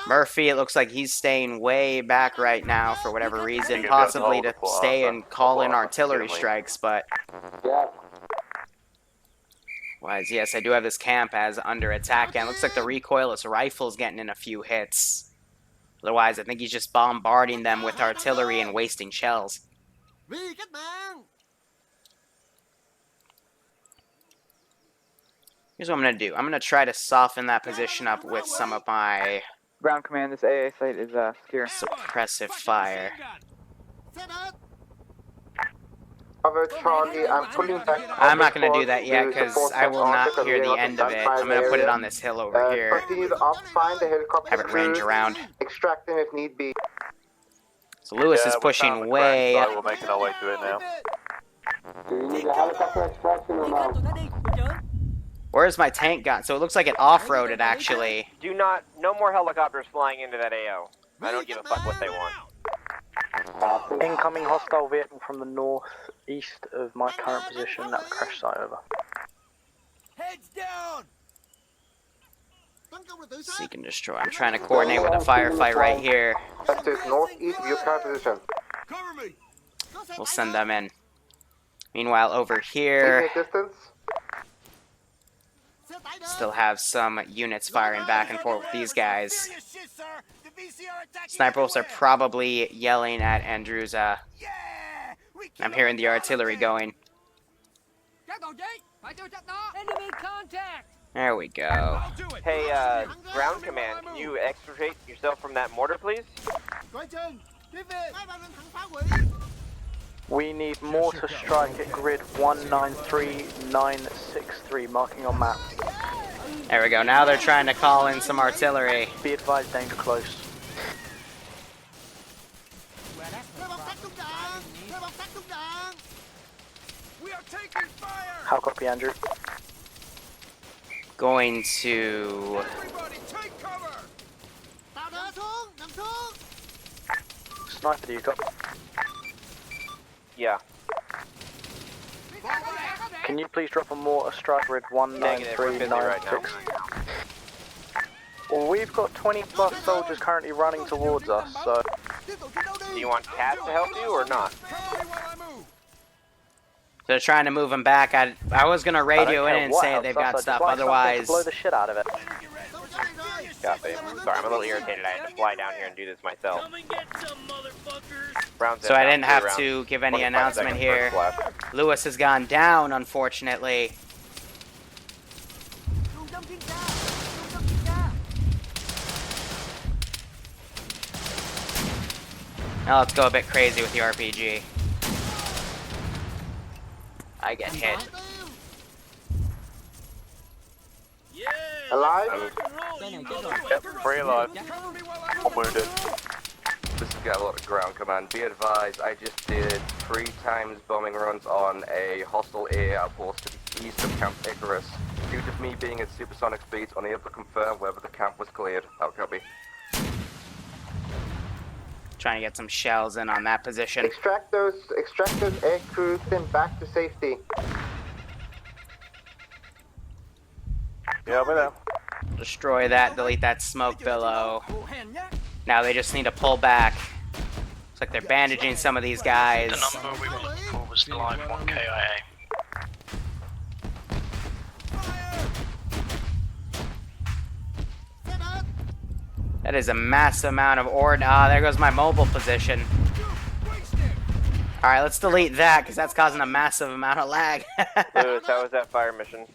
Murphy, it looks like he's staying way back right now for whatever reason. Possibly to stay and call in artillery strikes, but... Wise, yes, I do have this camp as under attack, and it looks like the recoilless rifle's getting in a few hits. Otherwise, I think he's just bombarding them with artillery and wasting shells. Here's what I'm going to do. I'm going to try to soften that position up with some of my Ground command, this AA site is secure. suppressive fire. Bravo, Charlie, I'm pulling back. I'm not going to do that yet because I will not hear the end of it. I'm going to put it on this hill over here. Continue the op, find the helicopter. Have it range crew, around. Extract them if need be. So Lewis Yeah, is we found pushing the way crash up. site, we're making our way to it now. Where's my tank gone? So it looks like it off-roaded, actually. No more helicopters flying into that AO. I don't give a fuck what they want. Incoming hostile vehicle from the northeast of my current position at the crash site, over. Heads down! Seek and destroy. I'm trying to coordinate with a firefight right here. That is northeast of your current position. Cover me! We'll send them in. Meanwhile, over here, Keep your distance. still have some units firing back and forth with these guys. Sniper wolves are probably yelling at Andrews. I'm hearing the artillery going. Enemy contact! There we go. Hey, ground command, can you extricate yourself from that mortar, please? We need mortar strike at grid 193963, marking on map. There we go. Now they're trying to call in some artillery. Be advised, danger close. We are taking fire! How copy, Andrew? Going to... Everybody take cover! Sniper, do you got? Yeah. Can you please drop a mortar strike grid Negative, we're busy right now. 193996? Well, we've got 20 plus soldiers currently running towards us, so... Do you want Cat to help you or not? They're trying to move them back. I was going to radio in and say they've got stuff. Otherwise, blow the shit out of it. Copy. Sorry, I'm a little irritated. I had to fly down here and do this myself. Rounds So I inbound, didn't have 3 rounds, to give any 25 announcement seconds here. first flash. Lewis has gone down, unfortunately. Now let's go a bit crazy with the RPG. I get hit. Alive? Yep, 3 alive. I'm wounded. This is Gavel Ground Command. Be advised, I just did 3 times bombing runs on a hostile air outpost to the east of Camp Icarus. Due to me being at supersonic speeds, unable to confirm whether the camp was cleared. Out, copy. Trying to get some shells in on that position. Extract those air crews then back to safety. Yeah, over there. Destroy that, delete that smoke billow. Now they just need to pull back. Looks like they're bandaging some of these guys. The number we were looking for was the live 1 KIA. That is a massive amount of ore. Ah, there goes my mobile position. Alright, let's delete that, because that's causing a massive amount of lag. Lewis, how was that fire mission?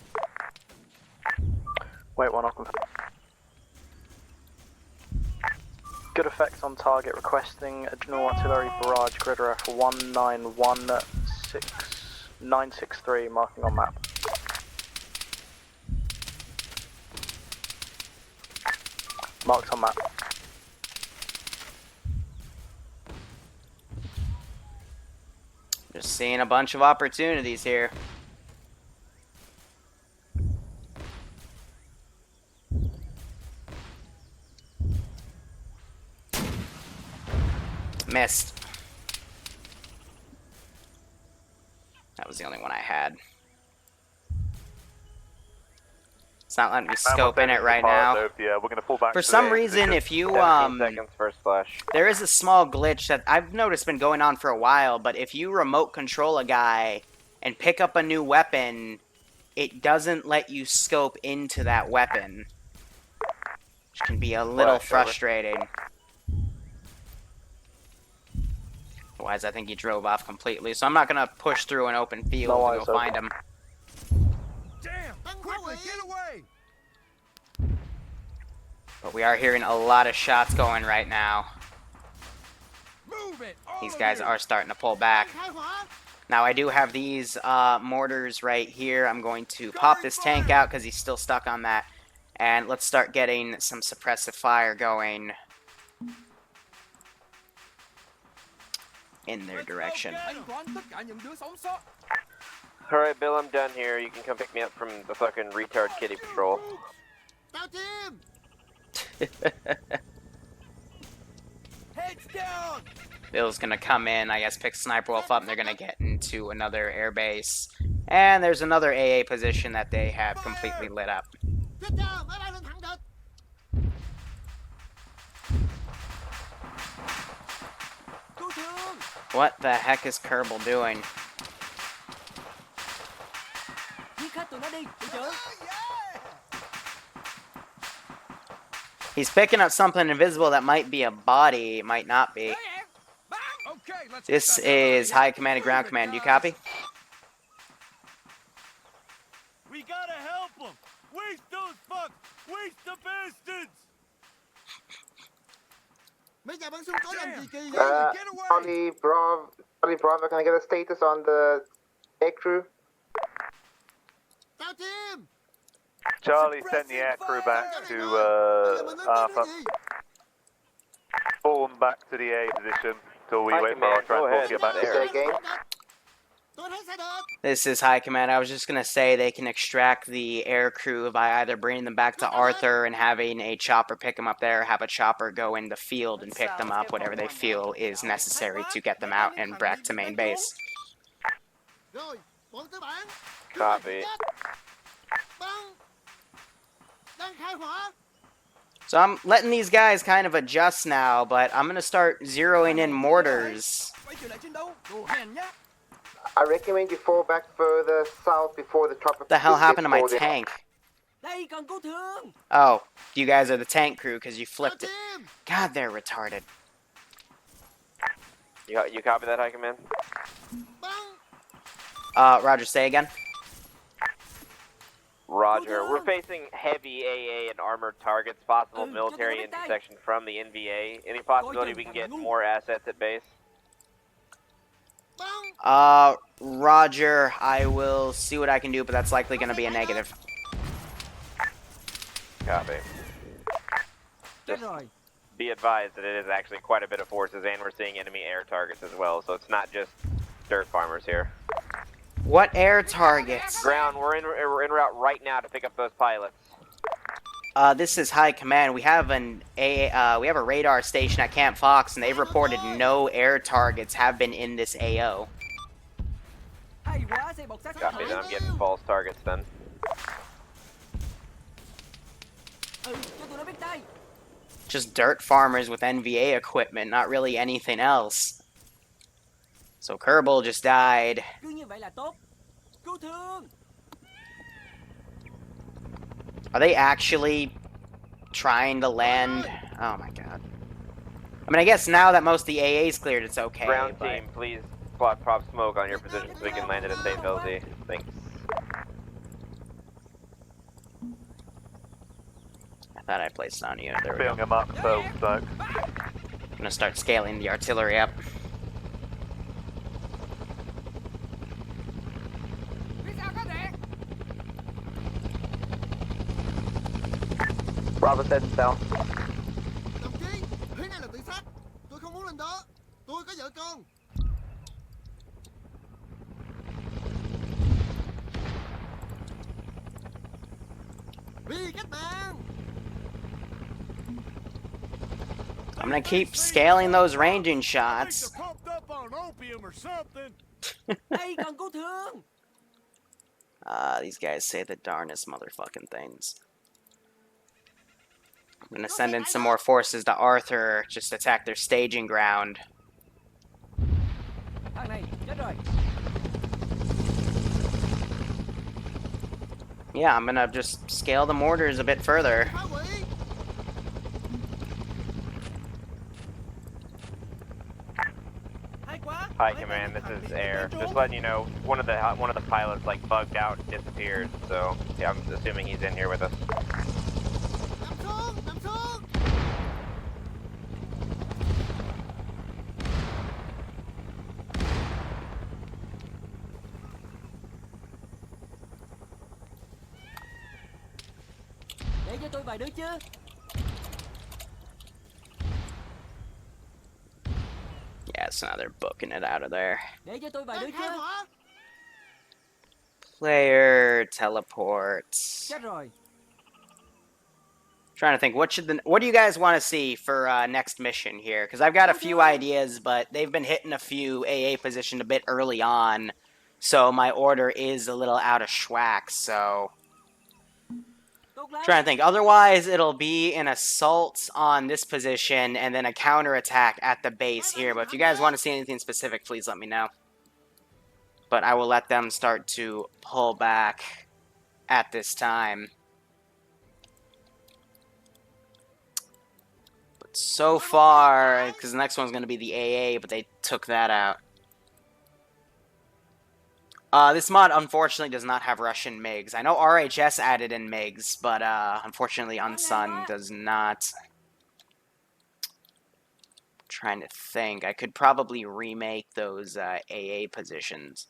Wait one, I'll confirm. Good effects on target, requesting a general artillery barrage, grid ref 1916-963, marking on map. Marked on map. Just seeing a bunch of opportunities here. Missed. That was the only one I had. It's not letting me scope in it right now. Yeah, we're gonna fall back. For some reason, if you 17 seconds first flash. there is a small glitch that I've noticed been going on for a while, but if you remote control a guy and pick up a new weapon, it doesn't let you scope into that weapon, which can be a little frustrating. Otherwise, I think he drove off completely, so I'm not gonna push through an open field to go find him. Damn! Quickly, get away! But we are hearing a lot of shots going right now. Move it! These guys are starting to pull back. Now I do have these mortars right here. I'm going to pop this tank out because he's still stuck on that. And let's start getting some suppressive fire going in their direction. Alright, Bill, I'm done here. You can come pick me up from the fucking retard kitty patrol. Heads down! Bill's gonna come in, I guess, pick Sniper Wolf up, and they're gonna get into another air base. And there's another AA position that they have completely lit up. What the heck is Kerbal doing? He's picking up something invisible that might be a body, might not be. This is High Command and Ground Command. Do you copy? We gotta help them! Waste those fucks! Waste the bastards! Charlie Bravo, can I get a status on the air crew? Charlie sent the air crew back to Alpha. Fall them back to the A position till we wait for our transport to get back there. This is High Command. I was just going to say they can extract the air crew by either bringing them back to Arthur and having a chopper pick them up there, or have a chopper go in the field and pick them up, whatever they feel is necessary to get them out and back to main base. Copy. So I'm letting these guys kind of adjust now, but I'm going to start zeroing in mortars. I recommend you fall back further south before the chopper. What the hell happened to my tank? Đây cần cứu thương. Oh, you guys are the tank crew because you flipped it. God, they're retarded. You copy that, High Command? Roger, say again. Roger. We're facing heavy AA and armored targets, possible military intersection from the NVA. Any possibility we can get more assets at base? Roger, I will see what I can do, but that's likely going to be a negative. Copy. Chết rồi. Be advised that it is actually quite a bit of forces, and we're seeing enemy air targets as well, so it's not just dirt farmers here. What air targets? Ground, we're en route right now to pick up those pilots. This is High Command. We have we have a radar station at Camp Fox, and they've reported no air targets have been in this AO. Hay quá, xe bọc sát Copy, then I'm getting false targets then. Cho tụi nó biết tay. Just dirt farmers with NVA equipment, not really anything else. So Kerbal just died. Cứ như vậy là tốt. Cứu thương. Are they actually trying to land? Oh my god. I mean, I guess now that most of the AA's cleared, it's okay. Ground but... team, please plot prop smoke on your position so we can land at a safe LZ. Thanks. I thought I placed it on you. There we Filling go. them up, so I'm gonna start scaling the artillery up. Phía sau có đạn. Bravo setting down. Đồng chí, thế này là tự sát. Tôi không muốn lên đó. Tôi có vợ con. Vì các bạn. I'm gonna keep scaling those ranging shots. Pumped up on opium or something. Đây cần cứu thương. These guys say the darnest motherfucking things. I'm gonna send in some more forces to Arthur, just attack their staging ground. Thằng này chết rồi. Yeah, I'm gonna just scale the mortars a bit further. Phá hủy. Hay quá. Hi, Command. This is Air. Just letting you know, one of the pilots like bugged out and disappeared. So yeah, I'm assuming he's in here with us. Nằm xuống, nằm xuống. Để cho tôi vài đứa chứ. Yeah, so now they're booking it out of there. Để cho tôi vài đứa Đang khai chứ. hỏa. Player teleports. Chết rồi. Trying to think, what do you guys want to see for next mission here? Because I've got a few ideas, but they've been hitting a few AA position a bit early on, so my order is a little out of schwack. So Tốt lắm. trying to think. Otherwise, it'll be an assault on this position and then a counterattack at the base here. But if you guys want to see anything specific, please let me know. But I will let them start to pull back at this time. But so far, because the next one's going to be the AA, but they took that out. This mod, unfortunately, does not have Russian MiGs. I know RHS added in MiGs, but unfortunately, UNSUNG does not. I'm trying to think. I could probably remake those AA positions.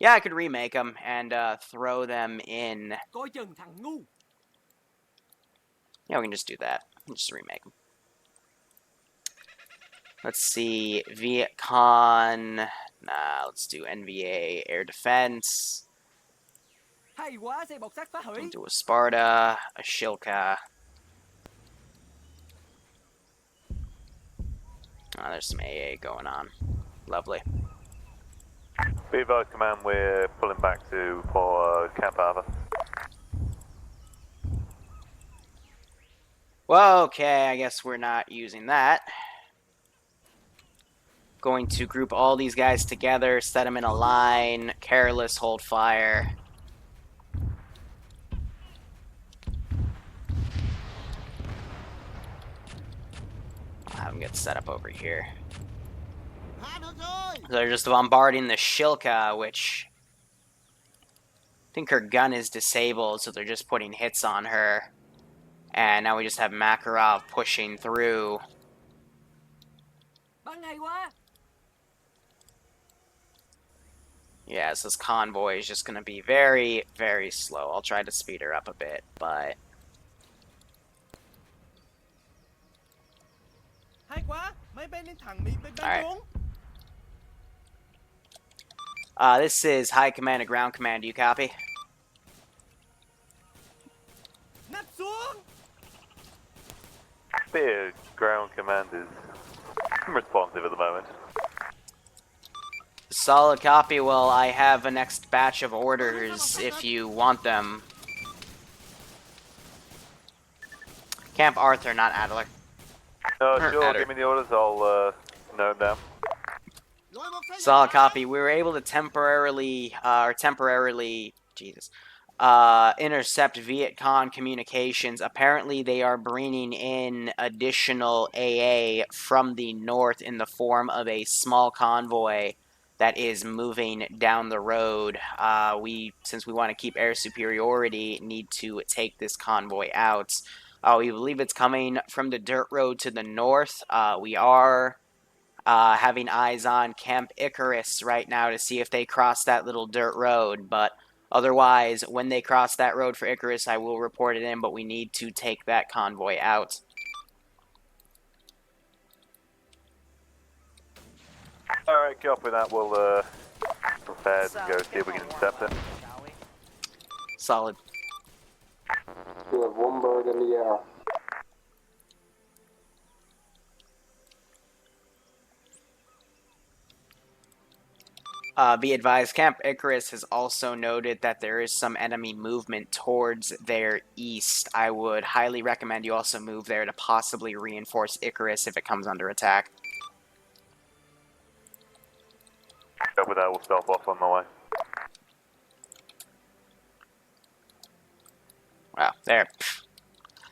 Yeah, I could remake them and throw them in. Coi chừng thằng ngu. Yeah, we can just do that. We'll just remake them. Let's see. Vietcon. Nah, let's do NVA Air Defense. Hay quá, xe bọc sắt phá hủy. We'll do a Sparta, a Shilka. Oh, there's some AA going on. Lovely. be advised, Command, we're pulling back for Camp Ava. Well, okay, I guess we're not using that. Going to group all these guys together, set them in a line, careless, hold fire. them get set up over here. So they're just bombarding the Shilka, which I think her gun is disabled, so they're just putting hits on her. And now we just have Makarov pushing through. Yeah, so this convoy is just going to be very, very slow. I'll try to speed her up a bit, but... Alright. This is High Command and Ground Command. Do you copy? The ground command is responsive at the moment. Solid copy. Well, I have a next batch of orders if you want them. Camp Arthur, not Adler. Sure, Adder. give me the orders, I'll note them down. Solid copy. We were able to temporarily intercept Viet Cong communications. Apparently, they are bringing in additional AA from the north in the form of a small convoy that is moving down the road. Since we want to keep air superiority, need to take this convoy out. We believe it's coming from the dirt road to the north. We are having eyes on Camp Icarus right now to see if they cross that little dirt road, but otherwise, when they cross that road for Icarus, I will report it in, but we need to take that convoy out. Alright, copy that. We'll prepare to go see if we can intercept it. Solid. We have one bird in the air. Be advised, Camp Icarus has also noted that there is some enemy movement towards their east. I would highly recommend you also move there to possibly reinforce Icarus if it comes under attack. With that, we'll stop off on the way. Well, they're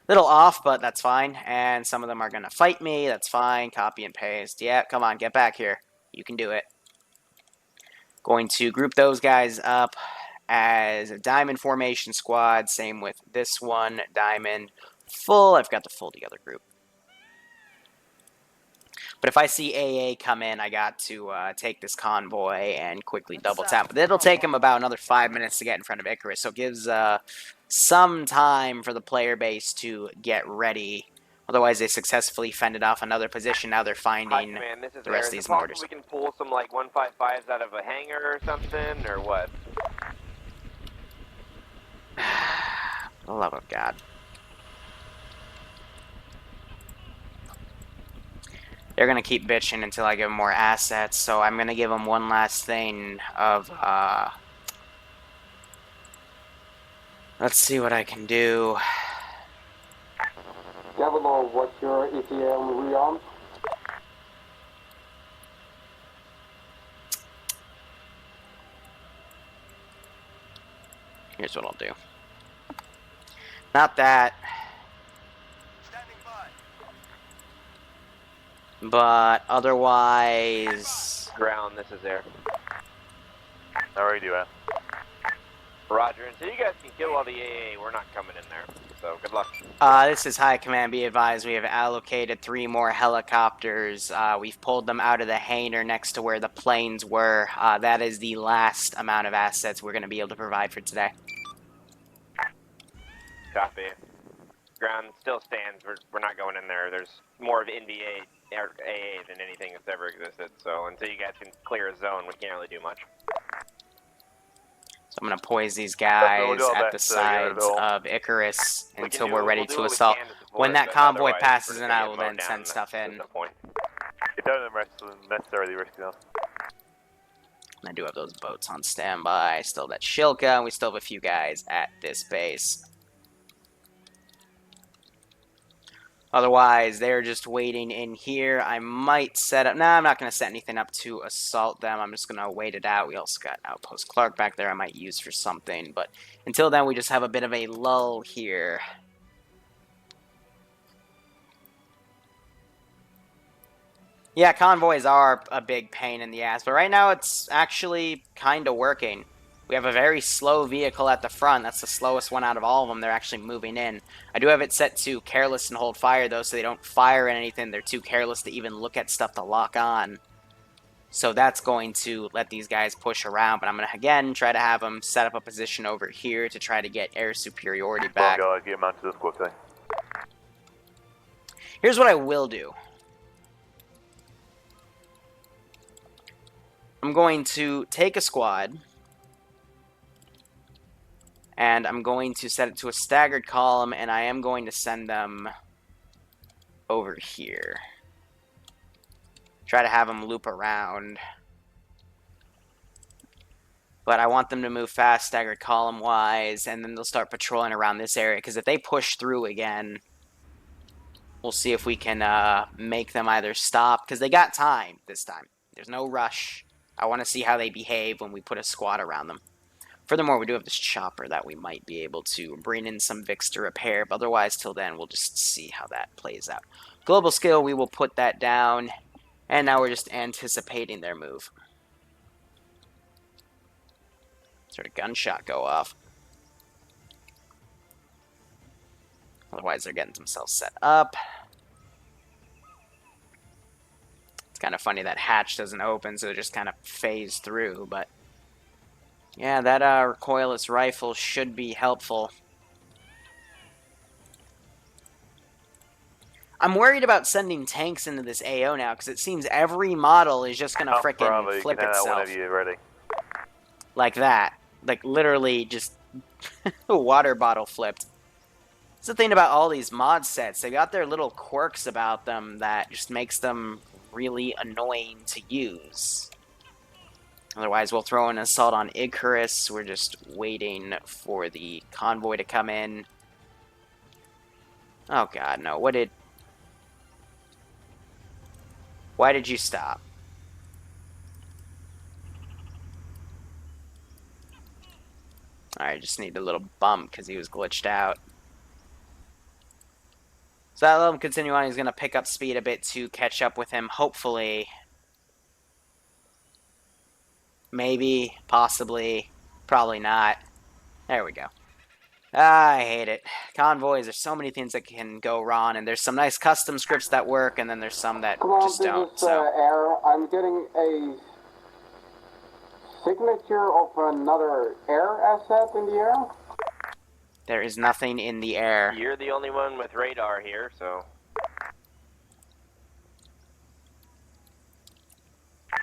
little off, but that's fine. And some of them are going to fight me. That's fine. Copy and paste. Yeah, come on, get back here. You can do it. Going to group those guys up as a diamond formation squad. Same with this one. Diamond full. I've got the full together group. But if I see AA come in, I got to take this convoy and quickly double tap. But it'll take them about another 5 minutes to get in front of Icarus. So it gives some time for the player base to get ready. Otherwise, they successfully fended off another position. Now they're finding the rest of these mortars. We can pull some like 155s out of a hangar or something, or what? For the love of God. They're going to keep bitching until I give them more assets, so I'm going to give them one last thing of, let's see what I can do. Governor, what's your ETM rearm? Here's what I'll do. Not that. But otherwise... Ground, this is air. Alright, you are. Roger, until you guys can kill all the AA, we're not coming in there. So, good luck. This is High Command. Be advised, we have allocated 3 more helicopters. We've pulled them out of the hangar next to where the planes were. That is the last amount of assets we're going to be able to provide for today. Copy. Ground still stands. We're not going in there. There's more of NDA or AA than anything that's ever existed. So until you guys can clear a zone, we can't really do much. So I'm going to poise these guys at the sides of Icarus until we're ready to assault. When that convoy passes in, I will then send stuff in. You don't necessarily risk enough. I do have those boats on standby. Still that Shilka, and we still have a few guys at this base. Otherwise, they're just waiting in here. I might set up... Nah, I'm not going to set anything up to assault them. I'm just going to wait it out. We also got Outpost Clark back there I might use for something. But until then, we just have a bit of a lull here. Yeah, convoys are a big pain in the ass, but right now it's actually kind of working. We have a very slow vehicle at the front. That's the slowest one out of all of them. They're actually moving in. I do have it set to careless and hold fire, though, so they don't fire at anything. They're too careless to even look at stuff to lock on. So that's going to let these guys push around, but I'm going to, again, try to have them set up a position over here to try to get air superiority back. Guys, get mounted this quickly. Here's what I will do. I'm going to take a squad, and I'm going to set it to a staggered column, and I am going to send them over here. Try to have them loop around. But I want them to move fast, staggered column-wise, and then they'll start patrolling around this area, because if they push through again, we'll see if we can make them either stop, because they got time this time. There's no rush. I want to see how they behave when we put a squad around them. Furthermore, we do have this chopper that we might be able to bring in some Vics to repair, but otherwise, till then, we'll just see how that plays out. Global skill, we will put that down, and now we're just anticipating their move. Sort of gunshot go off. Otherwise, they're getting themselves set up. It's kind of funny that hatch doesn't open, so they just kind of phase through, but yeah, that recoilless rifle should be helpful. I'm worried about sending tanks into this AO now, because it seems every model is just going to frickin' flip itself. Whenever you're ready. Like that. Like, literally just a water bottle flipped. That's the thing about all these mod sets. They got their little quirks about them that just makes them really annoying to use. Otherwise, we'll throw an assault on Icarus. We're just waiting for the convoy to come in. Oh god, no. Why did you stop? Alright, just need a little bump because he was glitched out. So that let him continue on. He's going to pick up speed a bit to catch up with him, hopefully. Maybe, possibly, probably not. There we go. I hate it. Convoys, there's so many things that can go wrong, and there's some nice custom scripts that work, and then there's some that just don't. So. Air. I'm getting a signature of another air asset in the air. There is nothing in the air. You're the only one with radar here, so.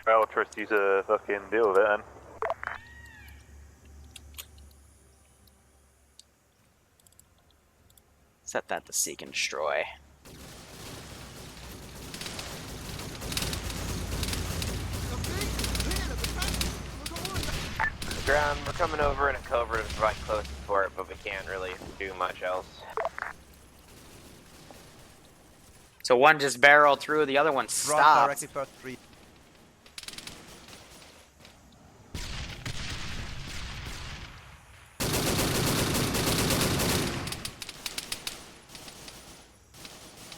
I'll trust you to fucking deal with it then. Set that to seek and destroy. Ground, we're coming over in a covert to provide close support, but we can't really do much else. So one just barreled through, the other one stopped.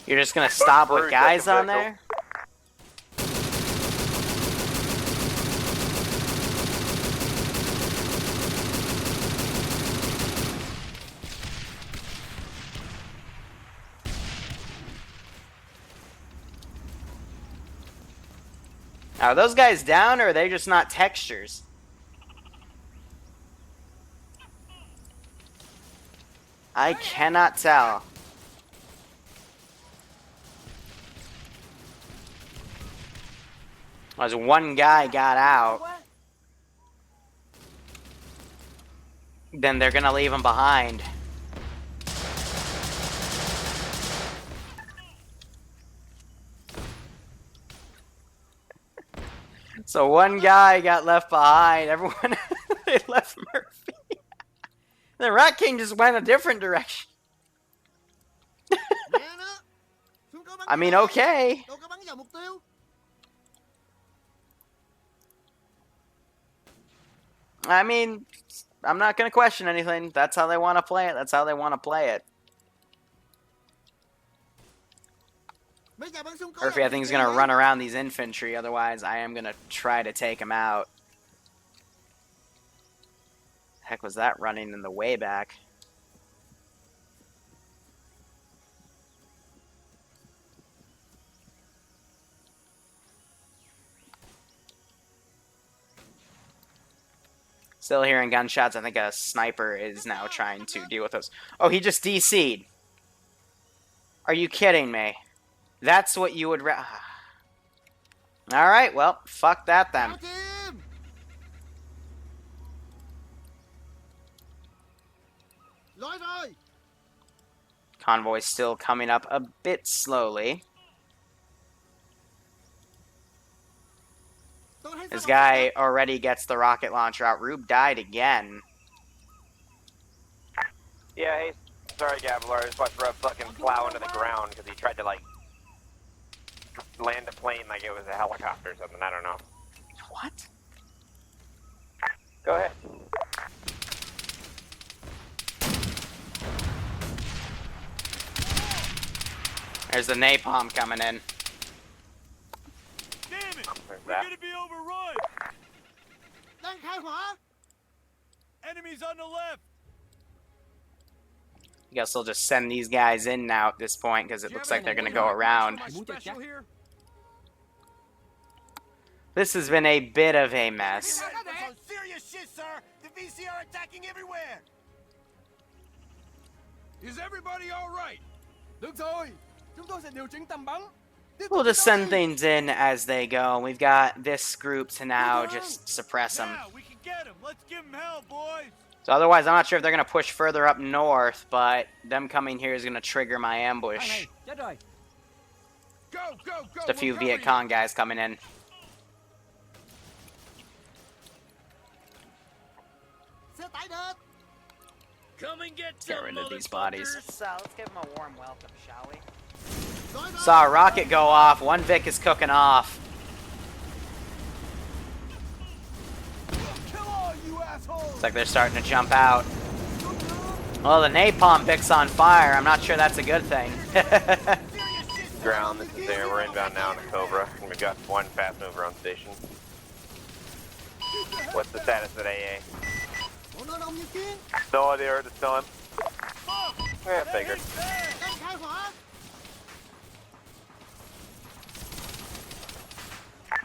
You're just gonna stop with guys on there? Are those guys down, or are they just not textures? I cannot tell. As one guy got out, then they're gonna leave him behind. So one guy got left behind. Everyone, they left Murphy. The Rat King just went a different direction. I mean, okay. I mean, I'm not going to question anything. That's how they want to play it. That's how they want to play it. Murphy, I think, is going to run around these infantry. Otherwise, I am going to try to take him out. Heck was that running in the way back? Still hearing gunshots. I think a sniper is now trying to deal with those. Oh, he just DC'd. Are you kidding me? That's what you would... Alright, well, fuck that then. Convoy still coming up a bit slowly. This guy already gets the rocket launcher out. Rube died again. Yeah, hey, sorry, Gavilar. I was about to fucking plow into the ground because he tried to, like, land a plane like it was a helicopter or something. I don't know. What? Go ahead. There's the napalm coming in. Damn it! There's We're that. gonna be overrun! Enemies on the left! I guess they'll just send these guys in now at this point because it looks like they're going to go around. This has been a bit of a mess. Serious shit, sir! The VC are attacking everywhere! Is everybody alright? We'll just send things in as they go. We've got this group to now just suppress them. Yeah, we can get them. Let's give them hell, boys! So otherwise, I'm not sure if they're going to push further up north, but them coming here is going to trigger my ambush. Go, go, go! Just a few Viet Cong guys coming in. Come and get Let's get rid of these bodies. Let's give him a warm welcome, shall we? Saw a rocket go off. One Vic is cooking off. Looks like they're starting to jump out. Well, the napalm Vic's on fire. I'm not sure that's a good thing. Ground, this is there. We're inbound now in the Cobra. And we've got one fast mover on station. What's the status at AA? No idea at this time. Yeah, figured.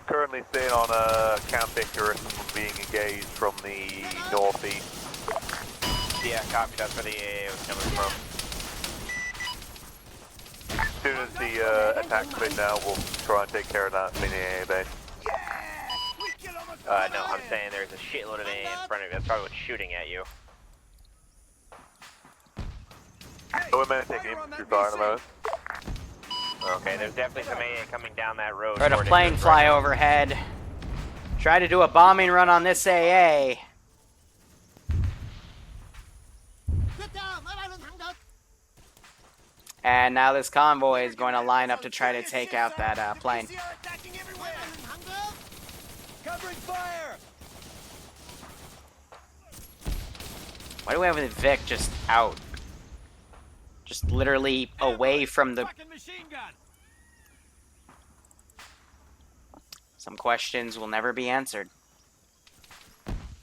Currently staying on Camp Icarus and being engaged from the northeast. Yeah, copy. That's where the AA was coming from. As soon as the attack's made now, we'll try and take care of that in the AA base. No, I'm saying there's a shitload of AA in front of you. That's probably what's shooting at you. So we may take infantry fire in a moment. Okay, there's definitely some AA coming down that road. Heard a plane fly overhead. Try to do a bombing run on this AA. And now this convoy is going to line up to try to take out that plane. Covering fire! Why do we have the Vic just out? Just literally away from the... Machine gun! Some questions will never be answered.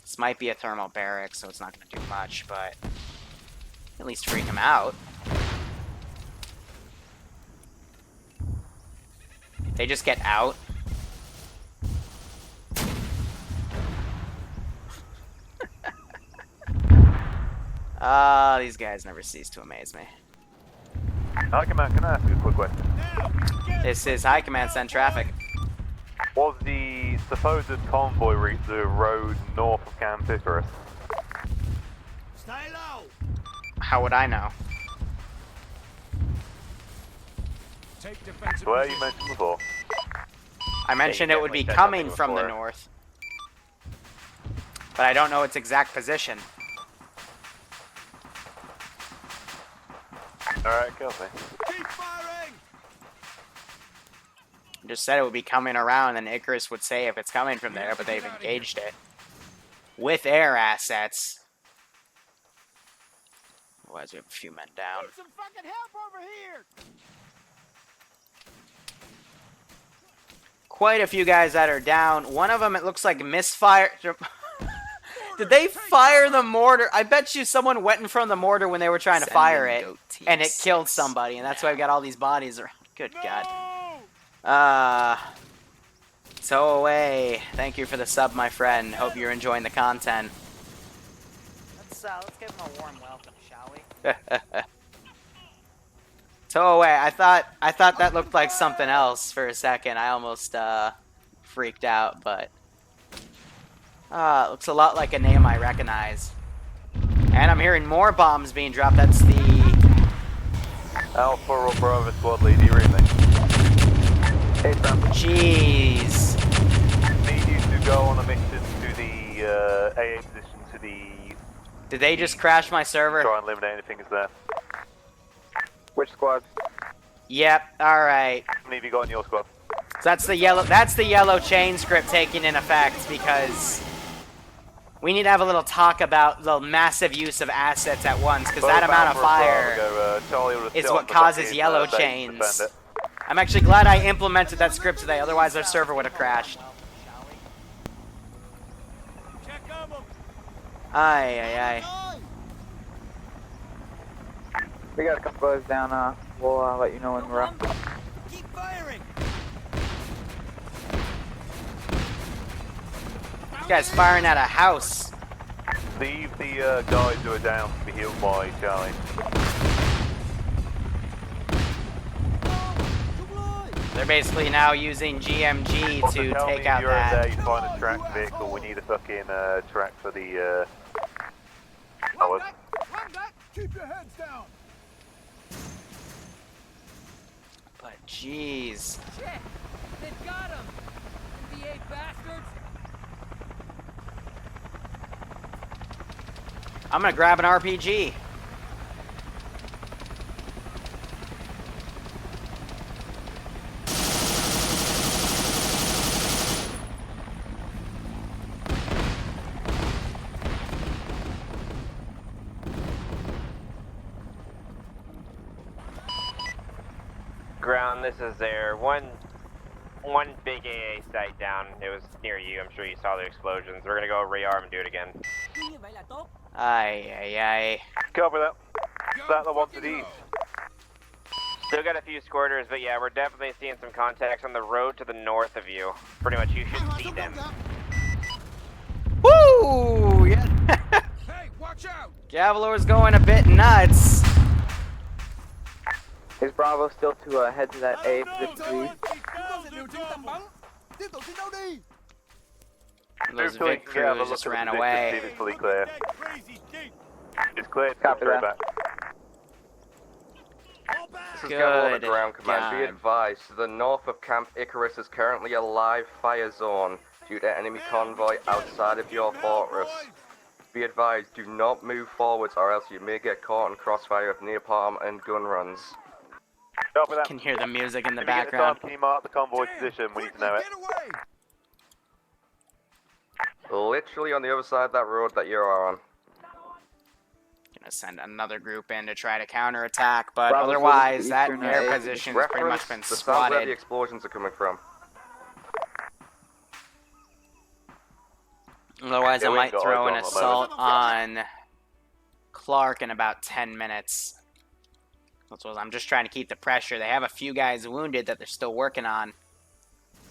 This might be a thermal barracks, so it's not going to do much, but at least freak him out. They just get out. These guys never cease to amaze me. High Command, can I ask you a quick question? This is High Command, send traffic. Was the supposed convoy reach the road north of Camp Icarus? Stay low! How would I know? Take defensive Where you mentioned before. I mentioned it would be definitely said coming something from the before. north. But I don't know its exact position. Alright, kill me. Keep firing! Just said it would be coming around, and Icarus would say if it's coming from there, but they've engaged it. With air assets. Otherwise, we have a few men down. Need some fucking help over here! quite a few guys that are down. One of them, it looks like misfire. Did they fire the mortar? I bet you someone went in front of the mortar when they were trying to fire it, and it killed somebody, and that's why we got all these bodies around. Good God. So away. Thank you for the sub, my friend. Hope you're enjoying the content. Let's give him a warm welcome, shall we? So away. I thought that looked like something else for a second. I almost freaked out, but it looks a lot like a name I recognize. And I'm hearing more bombs being dropped. That's the Alpha or Bravo squad lead. You read me? Hey, Bravo. Jeez. Need you to go on a mission to the AA position to the. Did they just crash my server? Try and eliminate anything that's there. Which squad? Yep. All right. How many have you got in your squad? So that's the yellow chain script taking in effect, because we need to have a little talk about the massive use of assets at once, because that amount of fire is what causes yellow chains. I'm actually glad I implemented that script today, otherwise our server would have crashed. Aye. We got a couple guys down. We'll let you know when we're up. Keep firing. This guy's firing at a house. Leave the guys who are down to be healed by Charlie. They're basically now using GMG to take out you're that. there, you find a tracked vehicle. We need a fucking track for the towers. Keep your heads down. But jeez. Shit! They've got him! NBA bastards! I'm gonna grab an RPG. Ground, this is their one big AA site down. It was near you. I'm sure you saw the explosions. We're gonna go rearm and do it again. Aye. Copy that. That wants to east. Still got a few squirters, but yeah, we're definitely seeing some contacts on the road to the north of you. Pretty much you should see them. Woo! Yeah. Hey, watch out! Gavalor's going a bit nuts. Is Bravo still to head to that A position? Those Vic crews just ran away. It's fully clear. It's clear. Copy that. Back. This is Gavalor Good Ground Command. Be God. advised, to the north of Camp Icarus is currently a live fire zone due to enemy convoy outside of your fortress. Be advised, do not move forwards or else you may get caught in crossfire of napalm and gun runs. Copy that. Can hear the music in the If you get the background. time, can you mark the convoy position? We need to know it. Literally on the other side of that road that you are on. Gonna send another group in to try to counterattack, but Bravo's otherwise that eastern air A. position's pretty much been the sound where the spotted. explosions are coming from. Otherwise Yeah, I we might ain't got throw eyes an on the assault on Clark in about 10 minutes. I'm just trying to keep the pressure. They have a few guys wounded that they're still working on.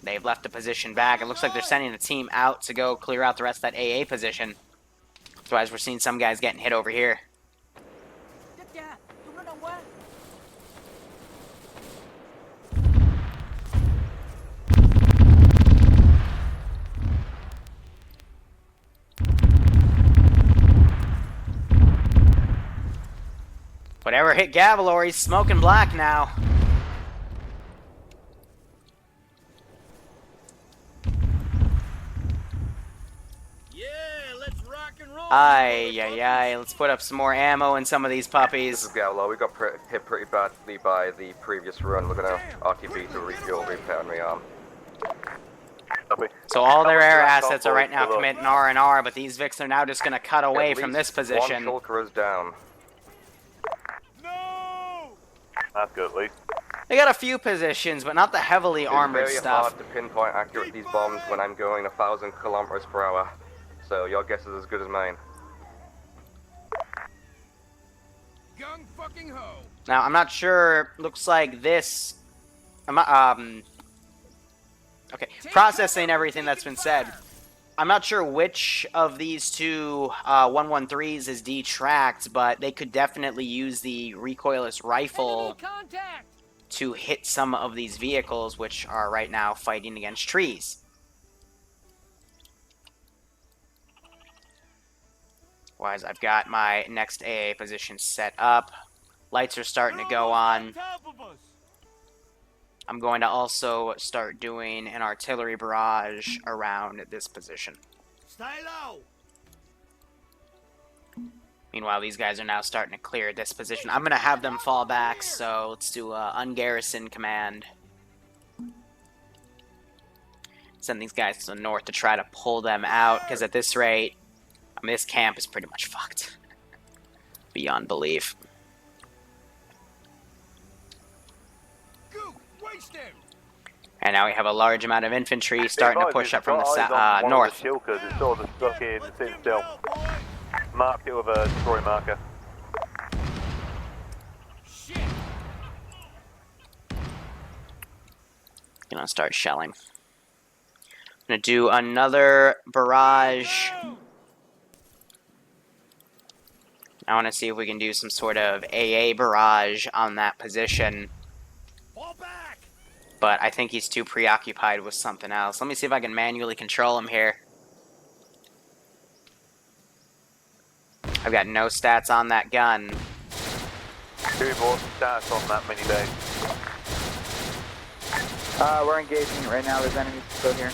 They've left the position back. It looks like they're sending a team out to go clear out the rest of that AA position. Otherwise, we're seeing some guys getting hit over here. Whatever hit Gavalor, he's smoking black now. Yeah, let's rock and roll. Aye. Let's put up some more ammo in some of these This puppies. is Gavalor. We got hit pretty badly by the previous run. We're gonna RTB to refuel, repair, and rearm. So all their air assets are right now committing R&R, but these Vics are now just going to cut away from this position. One shulker is down. No! That's good, at least. They got a few positions, but not the heavily armored It's very stuff. hard to pinpoint accurate these bombs when I'm going 1,000 kilometers per hour. So your guess is as good as mine. Gung fucking ho. Now, I'm not sure. Looks like this. Okay, processing everything that's been said. I'm not sure which of these two 113s is detracked, but they could definitely use the recoilless rifle to hit some of these vehicles, which are right now fighting against trees. Wise, I've got my next AA position set up. Lights are starting to go on. I'm going to also start doing an artillery barrage around this position. Stay low. Meanwhile, these guys are now starting to clear this position. I'm going to have them fall back, so let's do ungarrison command. Send these guys to the north to try to pull them out, because at this rate, I mean, this camp is pretty much fucked. Beyond belief. And now we have a large amount of infantry starting to push up from the north. It's sort of stuck in, sitting still. Mark it with a destroy marker. Shit. Gonna start shelling. Gonna do another barrage. I want to see if we can do some sort of AA barrage on that position. Fall back. But I think he's too preoccupied with something else. Let me see if I can manually control him here. I've got no stats on that gun. 2 more stats on that mini bay. We're engaging it right now. There's enemies still here.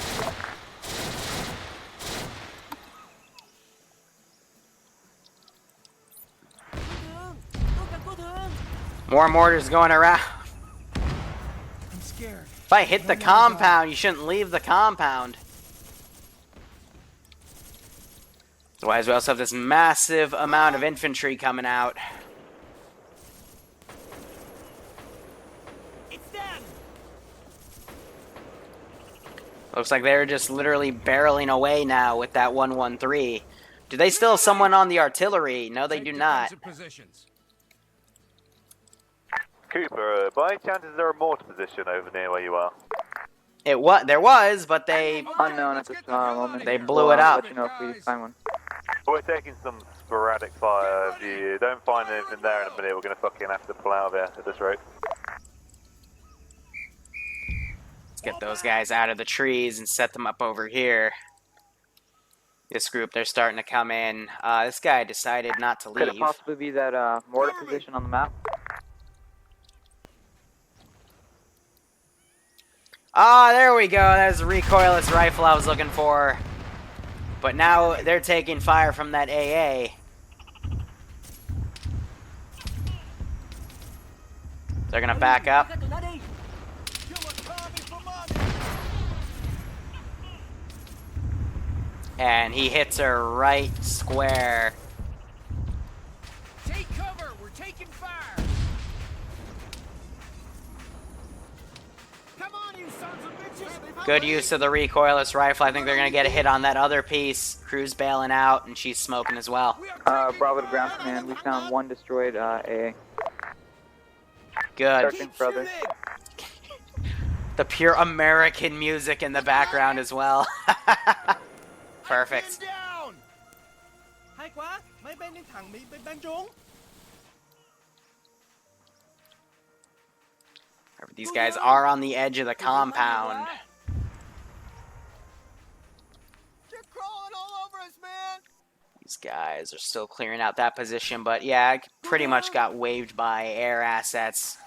More mortars going around. I'm scared. If I hit the compound, you shouldn't leave the compound. Otherwise, we also have this massive amount of infantry coming out. It's them. Looks like they're just literally barreling away now with that 113. Do they still have someone on the artillery? No, they do not. Positions. Cooper, by any chance is there a mortar position over near where you are? There was, but they Unknown at this moment. They blew it up. Let you know if we find one. We're taking some sporadic fire. If you don't find anything there in a minute, we're going to fucking have to pull out of here at this rate. Let's get those guys out of the trees and set them up over here. This group, they're starting to come in. This guy decided not to Could leave. it possibly be that mortar position on the map? Ah, there we go. That's the recoilless rifle I was looking for. But now they're taking fire from that AA. They're gonna back up. And he hits her right square. Take cover. We're taking fire. Come on, you sons of bitches. Good use of the recoilless rifle. I think they're gonna get a hit on that other piece. Crew's bailing out, and she's smoking as well. Bravo to ground command. We found one destroyed AA. Good. Searching for others. The pure American music in the background as well. Perfect. These guys are on the edge of the compound. They're crawling all over us, man. These guys are still clearing out that position, but yeah, I pretty much got waved by air assets.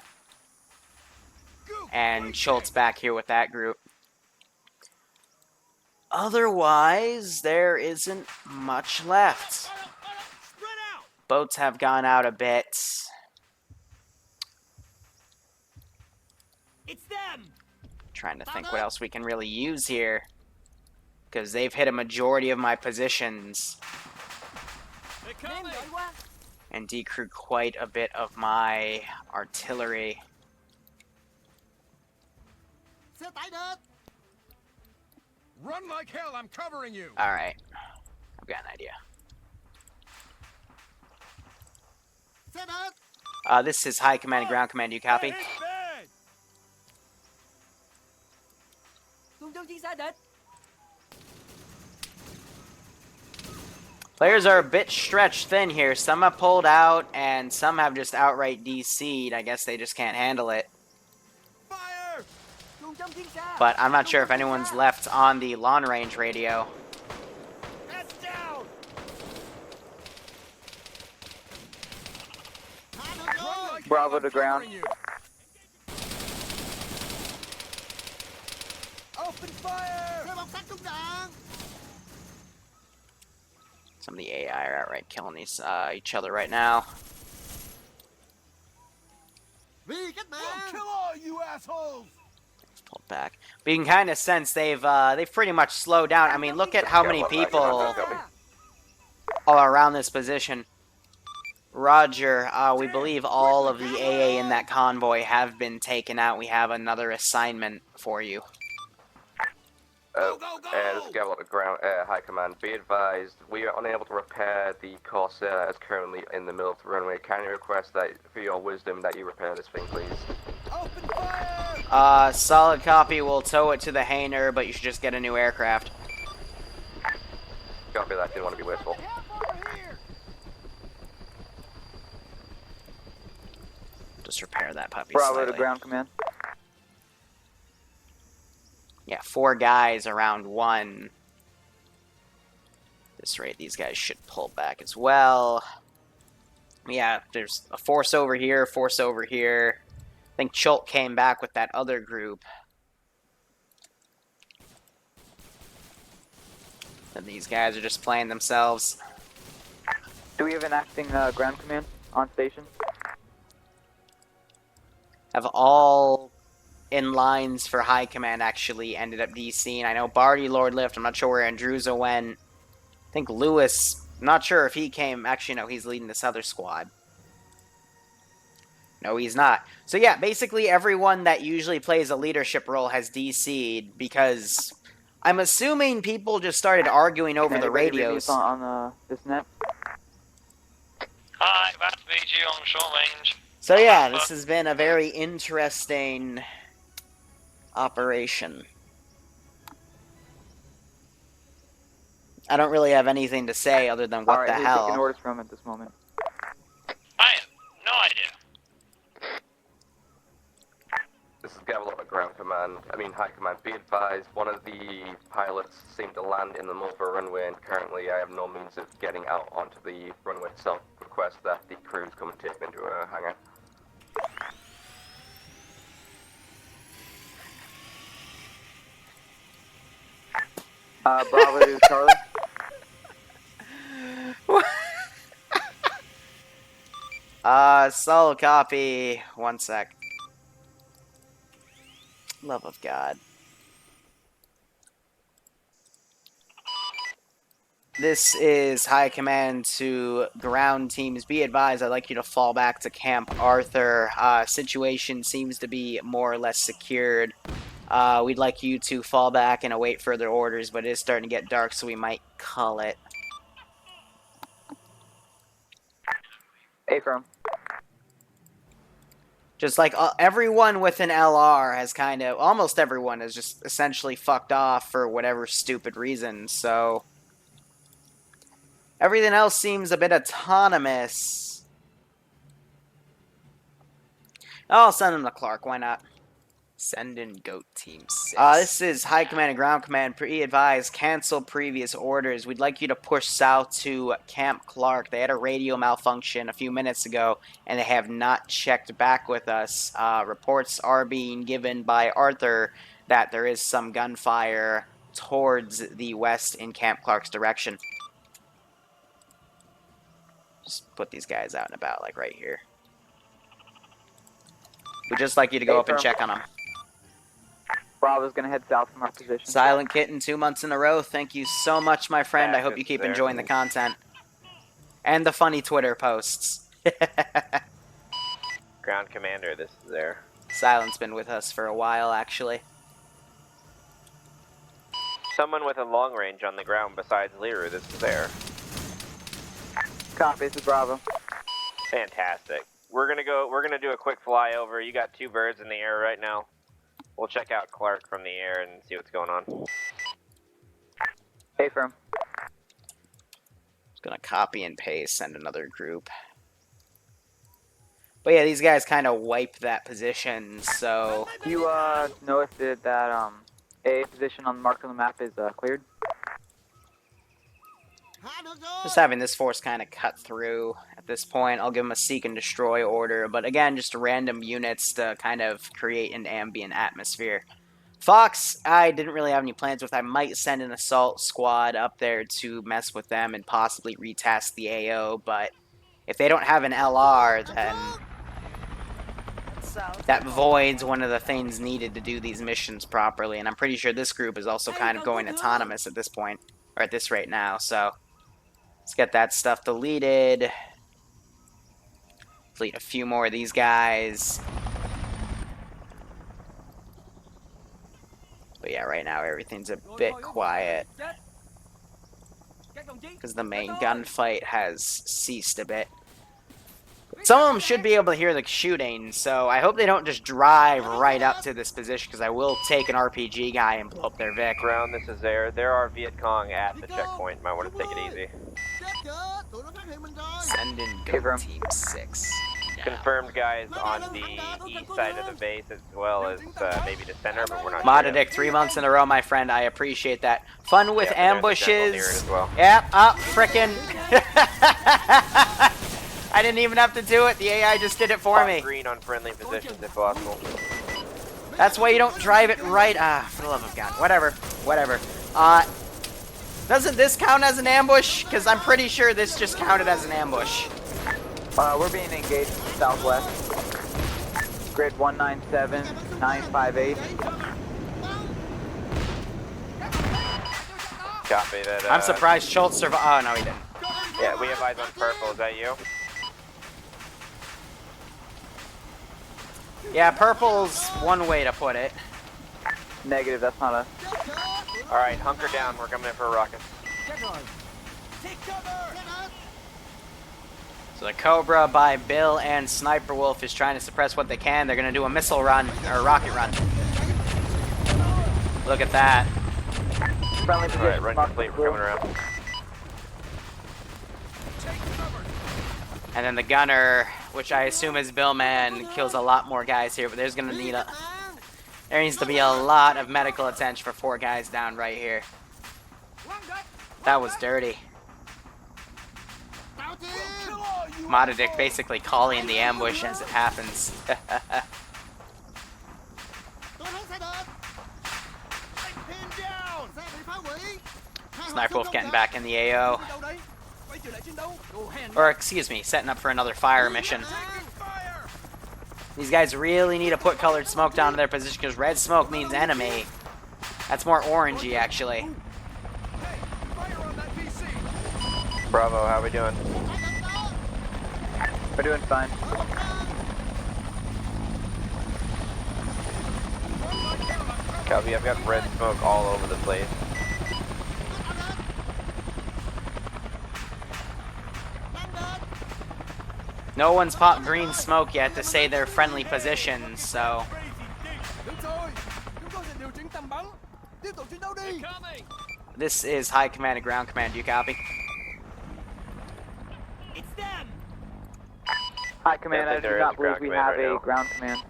And Schultz back here with that group. Otherwise, there isn't much left. Boats have gone out a bit. It's them. Trying to think what else we can really use here. Because they've hit a majority of my positions. And decrewed quite a bit of my artillery. Run like hell, I'm covering you. Alright. I've got an idea. This is High Command and Ground Command. Do you copy? Players are a bit stretched thin here. Some have pulled out, and some have just outright DC'd. I guess they just can't handle it. Fire! But I'm not sure if anyone's left on the long range radio. That's down! Bravo to ground. Open fire! Some of the AI are outright killing each other right now. We'll kill all you assholes! Pulled back, but you can kind of sense they've pretty much slowed down. I mean, look at how many people are around this position. Roger, we believe all of the AA in that convoy have been taken out. We have another assignment for you. This is Gavel at ground, High Command. Be advised, we are unable to repair the Corsair that is currently in the middle of the runway. Can you request that, for your wisdom, that you repair this thing, please? Open fire! Solid copy. We'll tow it to the hangar, but you should just get a new aircraft. Copy that, didn't want to be wasteful. Just repair that puppy Bravo slightly. to ground command. Yeah, 4 guys around 1. At this rate, these guys should pull back as well. Yeah, there's a force over here, force over here. I think Chult came back with that other group. And these guys are just playing themselves. Do we have an acting ground command on station? Have all in lines for high command actually ended up DCing. I know Barty Lord Lift. I'm not sure where Andruza went. I think Lewis, I'm not sure if he came. Actually, no, he's leading this other squad. No, he's not. So yeah, basically everyone that usually plays a leadership role has DC'd because I'm assuming people just started arguing over the radios. On this net? Hi, that's VG on short range. So yeah, this has been a very interesting operation. I don't really have anything to say other than what the hell. All right, who's taking orders from at this moment? I have no idea. This is Gavel at ground command. High command. Be advised, one of the pilots seemed to land in the Mulva runway, and currently I have no means of getting out onto the runway itself. Request that the crews come and take me into a hangar. Bravo to Charlie. Solid copy. 1 sec. Love of God. This is high command to ground teams. Be advised, I'd like you to fall back to Camp Arthur. Situation seems to be more or less secured. We'd like you to fall back and await further orders, but it is starting to get dark, so we might call it. A-firm. Just like everyone with an LR has kind of, almost everyone has just essentially fucked off for whatever stupid reason, so everything else seems a bit autonomous. I'll send them to Clark, why not? Send in Goat Team 6. This is High Command and Ground Command. Be-advised, cancel previous orders. We'd like you to push south to Camp Clark. They had a radio malfunction a few minutes ago, and they have not checked back with us. Reports are being given by Arthur that there is some gunfire towards the west in Camp Clark's direction. Just put these guys out and about, like right here. We'd just like you to go up and check on them. Bravo's gonna head south from our position. Silent Kitten, 2 months in a row. Thank you so much, my friend. I hope you keep enjoying the content. And the funny Twitter posts. Ground commander, this is there. Silent's been with us for a while, actually. someone with a long range on the ground besides Liru. This is there. Copy, this is Bravo. Fantastic. We're gonna do a quick flyover. You got 2 birds in the air right now. We'll check out Clark from the air and see what's going on. Hey, firm. Just gonna copy and paste, send another group. But yeah, these guys kind of wipe that position, so... You, know if that, A position on the mark on the map is, cleared? Just having this force kind of cut through at this point. I'll give them a seek and destroy order, but again, just random units to kind of create an ambient atmosphere. Fox, I didn't really have any plans with. I might send an assault squad up there to mess with them and possibly retask the AO, but if they don't have an LR, then that voids one of the things needed to do these missions properly, and I'm pretty sure this group is also kind of going autonomous at this point, or at this rate now, so let's get that stuff deleted. Delete a few more of these guys. But yeah, right now everything's a bit quiet, because the main gunfight has ceased a bit. Some of them should be able to hear the shooting, so I hope they don't just drive right up to this position, because I will take an RPG guy and blow up their Vic. Ground, this is there. There are Viet Cong at the checkpoint. Might want to take it easy. Send in Go Team 6. Confirmed guys on the east side of the base as well as maybe the center, but we're not Modadic, 3 months in a row, my friend. I appreciate that. Fun with ambushes. As well. Yep, up, frickin'. I didn't even have to do it. The AI just did it for me. Green on friendly positions if possible. That's why you don't drive it right. For the love of God. Whatever. Whatever. Doesn't this count as an ambush? Because I'm pretty sure this just counted as an ambush. We're being engaged from the southwest. Grid 197958. Copy that. I'm surprised Schultz survived. Oh, no, he didn't. Yeah, we have eyes on purple. Is that you? Yeah, purple's one way to put it. Negative, that's not us. Alright, hunker down. We're coming in for a rocket. So the Cobra by Bill and Sniper Wolf is trying to suppress what they can. They're going to do a missile run, or a rocket run. Look at that. Alright, run complete. We're coming around. And then the gunner, which I assume is Billman, kills a lot more guys here, but there's going to need a... There needs to be a lot of medical attention for 4 guys down right here. That was dirty. Modadic basically calling the ambush as it happens. Sniper Wolf getting back in the AO. Or, excuse me, setting up for another fire mission. These guys really need to put colored smoke down to their position, because red smoke means enemy. That's more orangey, actually. Bravo, how we doing? We're doing fine. Copy, I've got red smoke all over the place. No one's popped green smoke yet to say their friendly positions, so... This is High Command and Ground Command. Do you copy? It's them. High Command, I do not believe we have a ground command.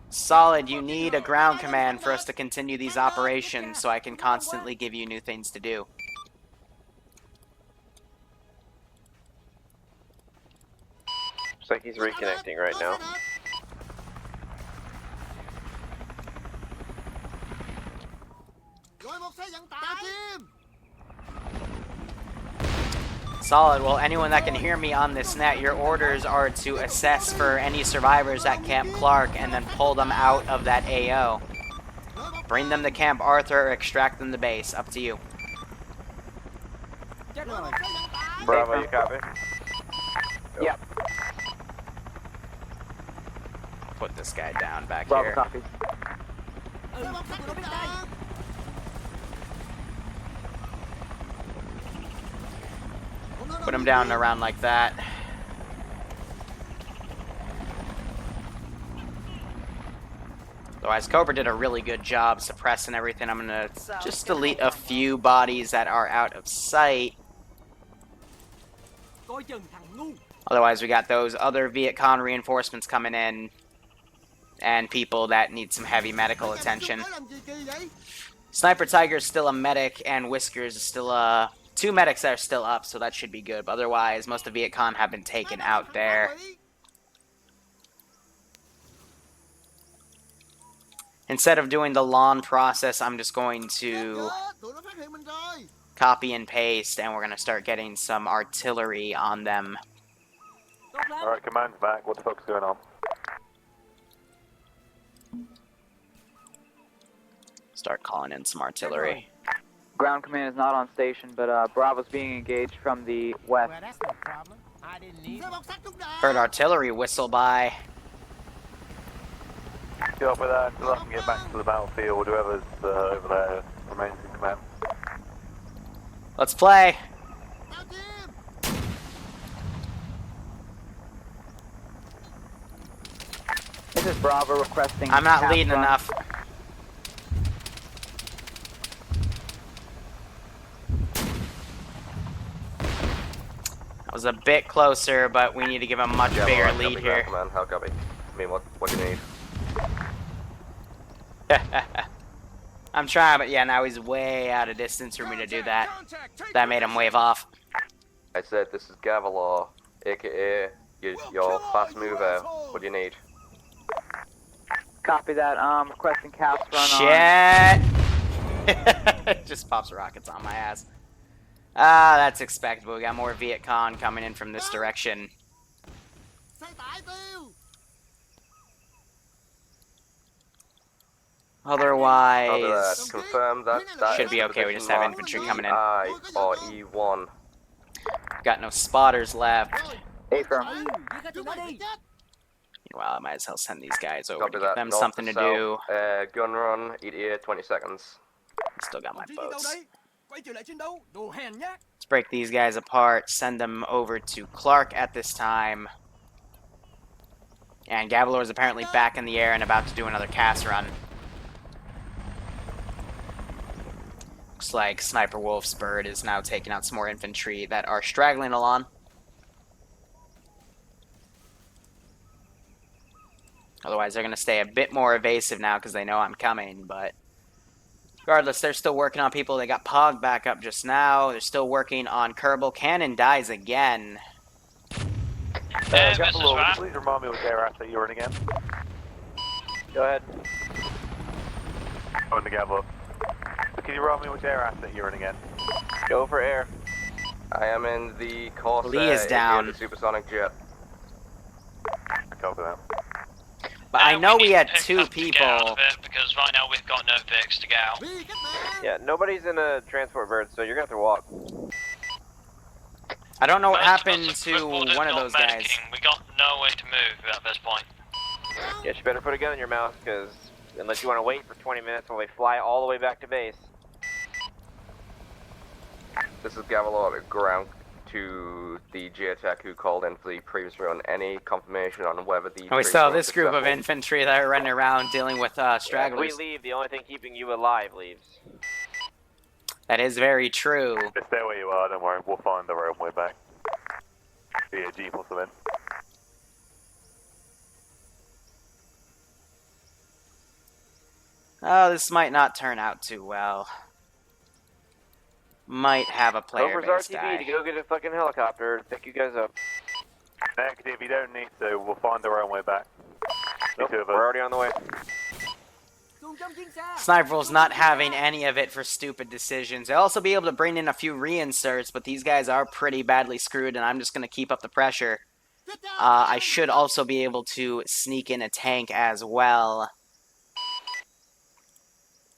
Solid, you need a ground command for us to continue these operations so I can constantly give you new things to do. Looks like he's reconnecting right now. Solid. Well, anyone that can hear me on this net, your orders are to assess for any survivors at Camp Clark and then pull them out of that AO. Bring them to Camp Arthur or extract them to base. Up to you. Bravo, you copy? Yep. Put this guy down back Bravo, here. copy. Put him down around like that. Otherwise, Cobra did a really good job suppressing everything. I'm gonna just delete a few bodies that are out of sight. Otherwise, we got those other Viet Cong reinforcements coming in, and people that need some heavy medical attention. Sniper Tiger's still a medic, and Whiskers is still 2 medics that are still up, so that should be good. But otherwise, most of Viet Cong have been taken out there. Instead of doing the lawn process, I'm just going to copy and paste, and we're going to start getting some artillery on them. Alright, command's back. What the fuck's going on? Start calling in some artillery. Ground command is not on station, but Bravo's being engaged from the west. Well, that's no problem. I didn't need it. Heard artillery whistle by. Get up with that until I can get back to the battlefield. Whoever's over there remains in command. Let's play. This is Bravo requesting. I'm not cap leading run. enough. That was a bit closer, but we need to give a much bigger lead here. Command, how copy? I mean, what do you need? I'm trying, but yeah, now he's way out of distance for me to do that. That made him wave off. I said this is Gavilar, aka your fast mover. What do you need? Copy that. Requesting caps run Shit! Just pops rockets on my ass. Ah, that's expectable. We got more Viet Cong coming in from this direction. Otherwise, confirm that should be okay. We just have infantry coming in. I or E1. Got no spotters left. Affirm. Well, I might as well send these guys over Copy to that. give them North something to south. do. Gun run, ETA 20 seconds. Still got my boats. Let's break these guys apart, send them over to Clark at this time. And Gavilar is apparently back in the air and about to do another cast run. Looks like Sniper Wolf's bird is now taking out some more infantry that are straggling along. Otherwise, they're going to stay a bit more evasive now because they know I'm coming, but regardless, they're still working on people. They got Pog back up just now. They're still working on Kerbal. Cannon dies again. This is Van. Please remind me which air asset you're in again. Go ahead. Oh, in the Gavilar. Can you remind me which air asset you're in again? Go for air. I am in the Corsair. Lee is down. The supersonic jet. I copy that. But I know we had need to pick 2 up to get out people. of it, because right now we've got no fix to get out. Yeah, nobody's in a transport bird, so you're gonna have to walk. I don't know what Most of happened us to have reported one of not those guys. medicing. We got no way to move at this point. Yes, you better put a gun in your mouth, because unless you want to wait for 20 minutes while they fly all the way back to base. This is Gavilar at ground to the Geotech who called in for the previous run. Any confirmation on whether the... And we still have this group of infantry that are running around dealing with If stragglers. we leave, the only thing keeping you alive leaves. That is very true. Just stay where you are, don't worry. We'll find the road way back. Be a jeep or something. Oh, this might not turn out too well. Might have a player Over's base RTV die. to go get a fucking helicopter to pick you guys up. Negative, you don't need to. We'll find the road way back. Nope, we're already on the way. Sniper's not having any of it for stupid decisions. They'll also be able to bring in a few reinserts, but these guys are pretty badly screwed, and I'm just going to keep up the pressure. I should also be able to sneak in a tank as well.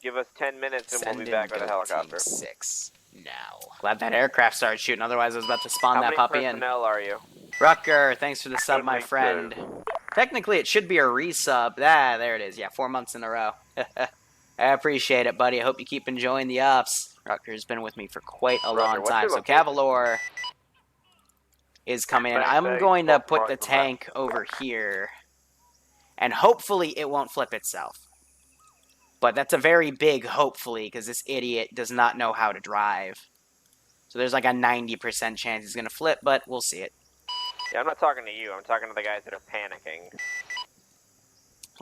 Give us 10 minutes and Send we'll be in back with a Team helicopter. 6 now. Glad that aircraft started shooting, otherwise I was about to spawn How that many puppy in. personnel are you? Rucker, thanks for the sub, my Only friend. Technically, it should be a resub. Ah, there it is. Yeah, 4 months in a row. I appreciate it, buddy. I hope you keep enjoying the ops. Rucker's been with me for quite a long what's time. your So, location? Cavalor is coming in. I'm going to put the tank over here. And hopefully it won't flip itself. But that's a very big hopefully, because this idiot does not know how to drive. So there's like a 90% chance he's going to flip, but we'll see it. Yeah, I'm not talking to you. I'm talking to the guys that are panicking.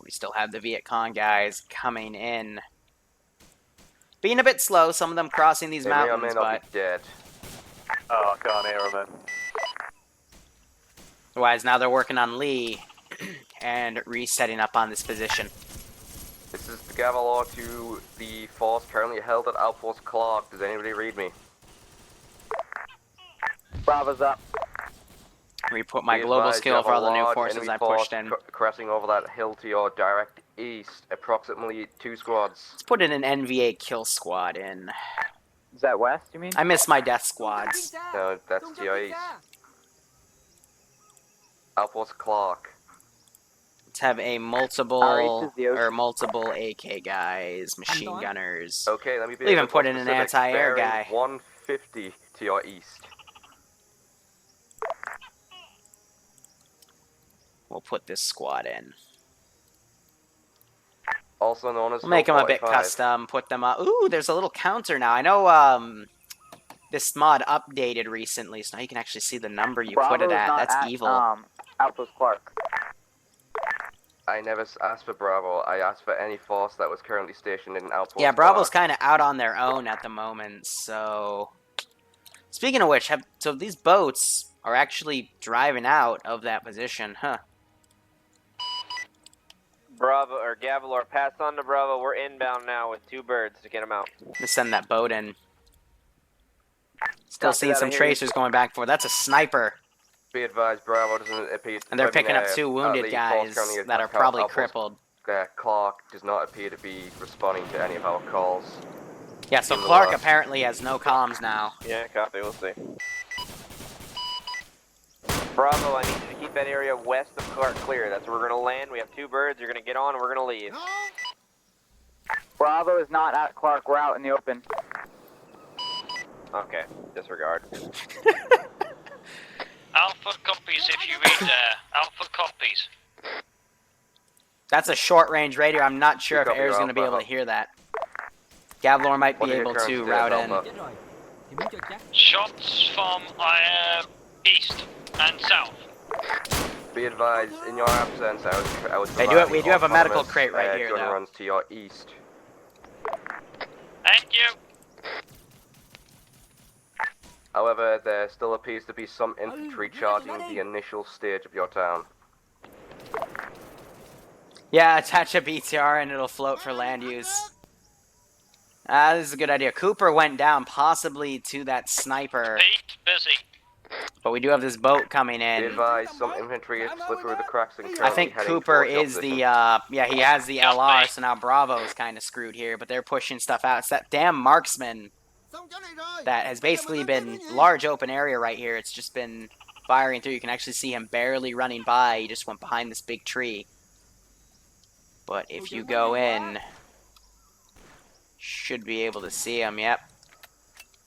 We still have the Viet Cong guys coming in. Being a bit slow, some of them crossing these mountains, but... Be dead. Oh, I can't hear them. Otherwise, now they're working on Lee and resetting up on this position. This is the Gavalor to the force currently held at Outpost Clark. Does anybody read me? Bravo's up. Re-put my global skill for all the new forces I pushed in. Crossing over that hill to your direct east, approximately 2 squads. Let's put in an NVA kill squad in. Is that west, you mean? I miss my death squads. No, that's to your east. Outpost Clark. Let's have a multiple AK guys, machine gunners. Okay, let me be. We'll even put in an anti-air guy. 150 to your east. We'll put this squad in. Also known as. We'll make them a bit custom. Put them up. Ooh, there's a little counter now. I know. This mod updated recently, so now you can actually see the number you put it at. That's evil. Outpost Clark. I never asked for Bravo. I asked for any force that was currently stationed in Outpost. Yeah, Bravo's kind of out on their own at the moment. So, speaking of which, so these boats are actually driving out of that position, huh? Bravo, or Gavalor, pass on to Bravo. We're inbound now with 2 birds to get them out. Let's send that boat in. Still seeing some tracers going back and forth. That's a sniper. Be advised, Bravo doesn't appear. And they're picking up 2 wounded guys that are probably crippled. Clark does not appear to be responding to any of our calls. Yeah, so Clark apparently has no comms now. Yeah, copy. We'll see. Bravo, I need you to keep that area west of Clark clear. That's where we're going to land. We have 2 birds. You're going to get on and we're going to leave. Bravo is not at Clark. We're out in the open. Okay, disregard. Alpha copies if you read there. Alpha copies. That's a short-range radio. I'm not sure if Air's going to be able to hear that. Gavalor might be able to route in. Shots from east and south. Be advised, in your absence, I was we do have a medical crate right here, though. Runs to your east. Thank you. However, there still appears to be some infantry charging the initial stage of your town. Yeah, attach a BTR and it'll float for land use. This is a good idea. Cooper went down, possibly to that sniper. Busy. But we do have this boat coming in. Be advised, some infantry has slipped through the cracks and I think Cooper is the, yeah, he has the LR, so now Bravo is kind of screwed here, but they're pushing stuff out. It's that damn marksman that has basically been large open area right here. It's just been firing through. You can actually see him barely running by. He just went behind this big tree. But if you go in, should be able to see him, yep.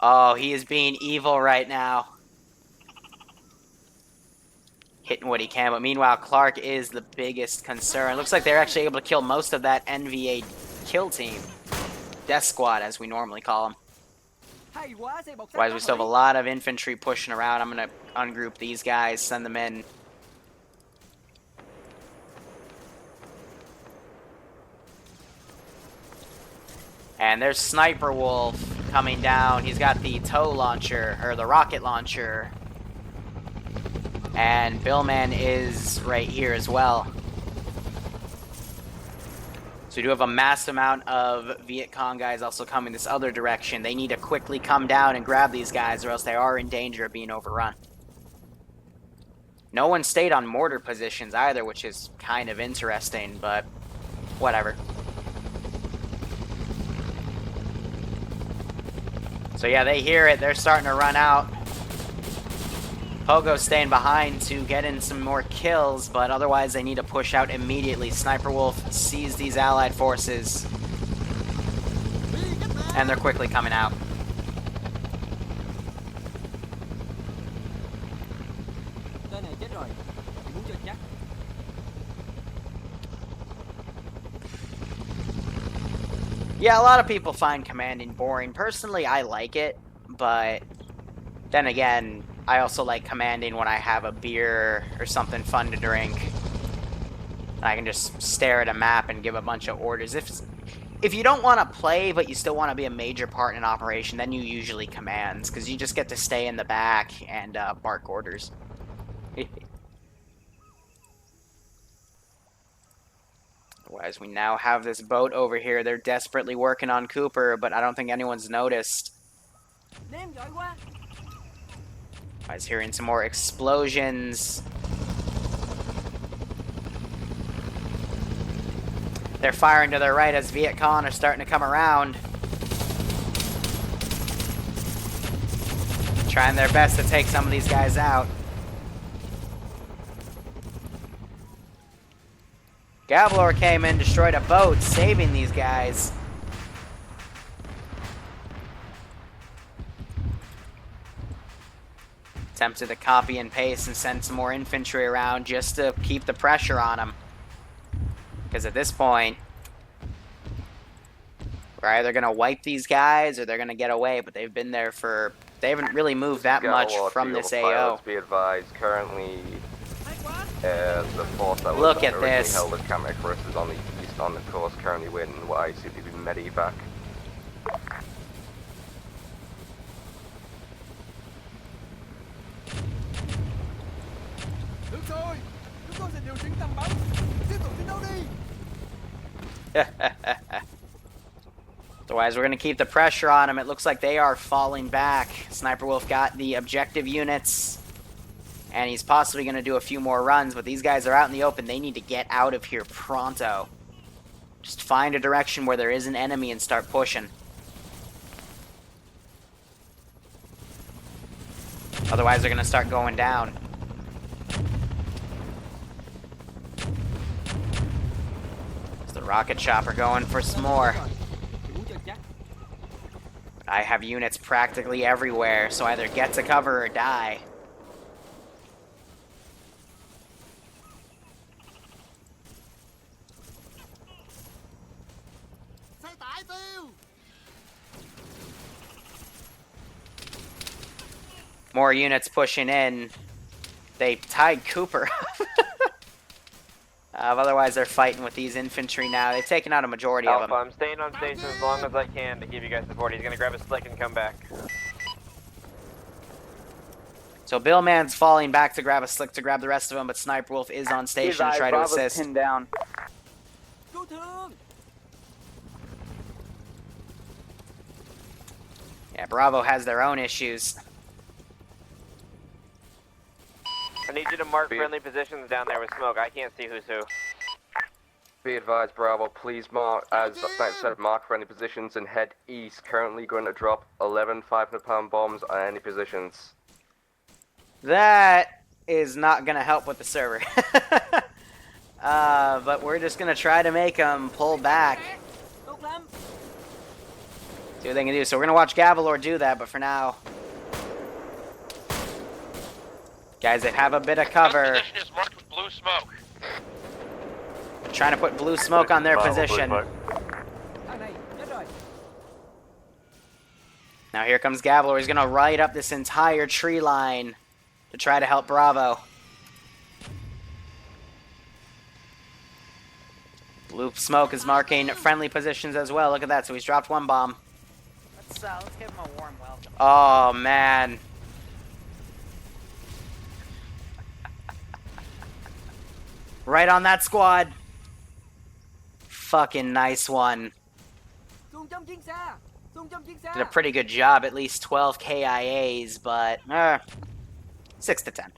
Oh, he is being evil right now. Hitting what he can, but meanwhile, Clark is the biggest concern. Looks like they're actually able to kill most of that NVA kill team. Death squad, as we normally call them. Otherwise, we still have a lot of infantry pushing around. I'm going to ungroup these guys, send them in. And there's Sniper Wolf coming down. He's got the tow launcher, or the rocket launcher. And Billman is right here as well. So we do have a mass amount of Viet Cong guys also coming this other direction. They need to quickly come down and grab these guys, or else they are in danger of being overrun. No one stayed on mortar positions either, which is kind of interesting, but whatever. So yeah, they hear it. They're starting to run out. Pogo's staying behind to get in some more kills, but otherwise they need to push out immediately. Sniper Wolf sees these allied forces, and they're quickly coming out. Yeah, a lot of people find commanding boring. Personally, I like it, but then again, I also like commanding when I have a beer or something fun to drink. I can just stare at a map and give a bunch of orders. If you don't want to play, but you still want to be a major part in an operation, then you usually command, because you just get to stay in the back and bark orders. Otherwise, we now have this boat over here. They're desperately working on Cooper, but I don't think anyone's noticed. I was hearing some more explosions. They're firing to their right as Viet Cong are starting to come around. Trying their best to take some of these guys out. Gavalor came in, destroyed a boat, saving these guys. Attempted to copy and paste and send some more infantry around just to keep the pressure on them. Because at this point, we're either going to wipe these guys or they're going to get away, but they've been there for... They haven't really moved that much from this AO. Be advised, currently, the force that was Look at originally this. held at Camp Icarus is on the east on the course, currently waiting what I see to be medevac. Otherwise, we're going to keep the pressure on them. It looks like they are falling back. Sniper Wolf got the objective units, and he's possibly going to do a few more runs, but these guys are out in the open. They need to get out of here pronto. Just find a direction where there is an enemy and start pushing. Otherwise, they're going to start going down. There's the rocket chopper going for some more. I have units practically everywhere, so either get to cover or die. More units pushing in. They tied Cooper up. Otherwise, they're fighting with these infantry now. They've taken out a majority of them. I'm staying on station as long as I can to give you guys support. He's going to grab a slick and come back. So Billman's falling back to grab a slick to grab the rest of them, but Sniper Wolf is on station to try to assist. Pinned down. Yeah, Bravo has their own issues. I need you to mark friendly positions down there with smoke. I can't see who's who. Be advised, Bravo, please mark, as Sniper said, mark friendly positions and head east. Currently going to drop 11 500-pound bombs on any positions. That is not going to help with the server. But we're just going to try to make them pull back. See what they can do. So we're going to watch Gavalor do that, but for now... Guys, they have a bit of cover. Position is marked with blue smoke. Trying to put blue smoke on their position. Now here comes Gavalor. He's going to ride up this entire tree line to try to help Bravo. Blue smoke is marking friendly positions as well. Look at that. So he's dropped one bomb. Let's give him a warm welcome. Oh, man. Right on that squad. Fucking nice one. Did a pretty good job. At least 12 KIAs, but 6 to 10.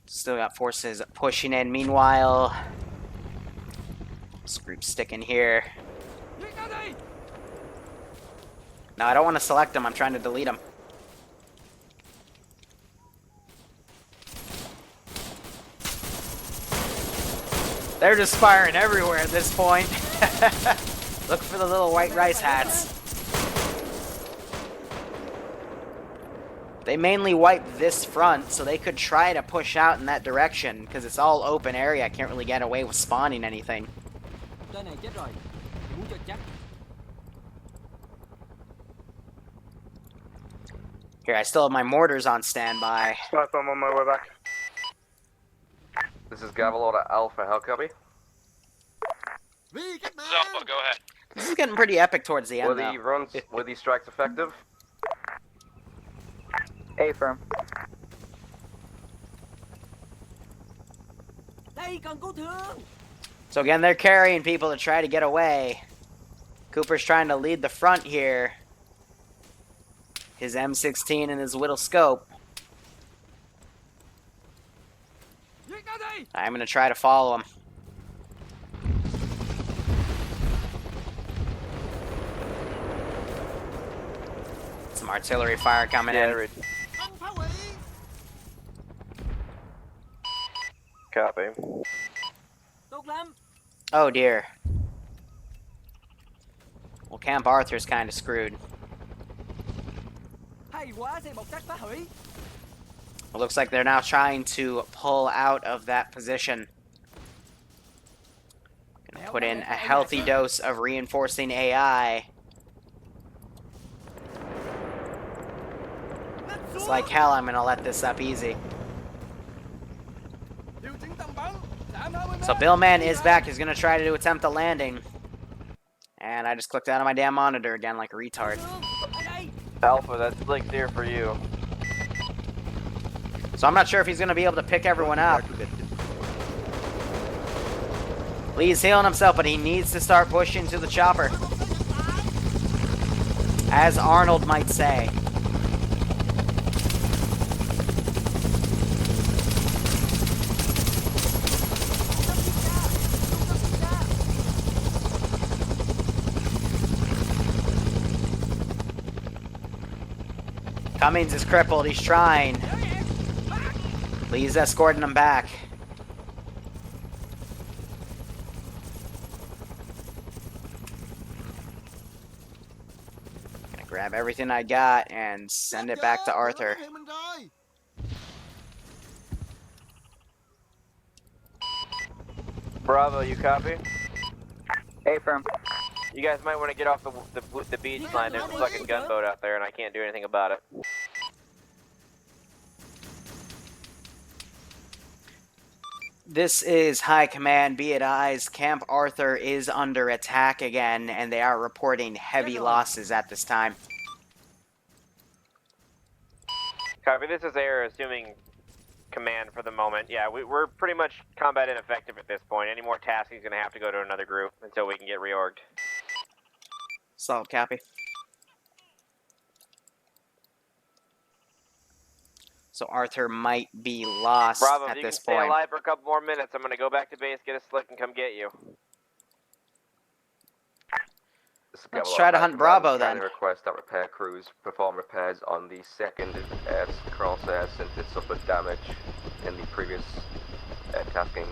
Still got forces pushing in. Meanwhile, this group's sticking here. No, I don't want to select them. I'm trying to delete them. They're just firing everywhere at this point. Look for the little white rice hats. They mainly wipe this front, so they could try to push out in that direction, because it's all open area. I can't really get away with spawning anything. Here, I still have my mortars on standby. Sniper, I'm on my way back. This is Gavel Order Alpha, how copy? Alpha, go ahead. This is getting pretty epic towards the Were end, though. the runs, were these strikes effective? Affirm. So again, they're carrying people to try to get away. Cooper's trying to lead the front here. His M16 and his whittle scope. I'm going to try to follow him. Some artillery fire coming in. Copy. Oh dear. Well, Camp Arthur's kind of screwed. It looks like they're now trying to pull out of that position. Gonna put in a healthy dose of reinforcing AI. It's like hell I'm gonna let this up easy. So Billman is back. He's gonna try to attempt a landing. And I just clicked out of my damn monitor again like a retard. Alpha, that's like clear for you. So I'm not sure if he's gonna be able to pick everyone up. Lee's healing himself, but he needs to start pushing to the chopper. As Arnold might say. Cummings is crippled, he's trying. Lee's escorting him back. Gonna grab everything I got and send it back to Arthur. Bravo, you copy? Affirm. You guys might want to get off the beach line. There's a fucking gunboat out there, and I can't do anything about it. This is High Command. Be advised, Camp Arthur is under attack again, and they are reporting heavy losses at this time. Copy, this is Air, assuming command for the moment. Yeah, we're pretty much combat ineffective at this point. Any more tasking is going to have to go to another group until we can get reorged. Solid copy. So Arthur might be lost Bravo, at if you this can stay point. alive for a couple more minutes, I'm going to go back to base, get a slick, and come get you. Let's try to hunt Bravo then. Request that repair crews perform repairs on the second crosshair since it suffered damage in the previous taskings.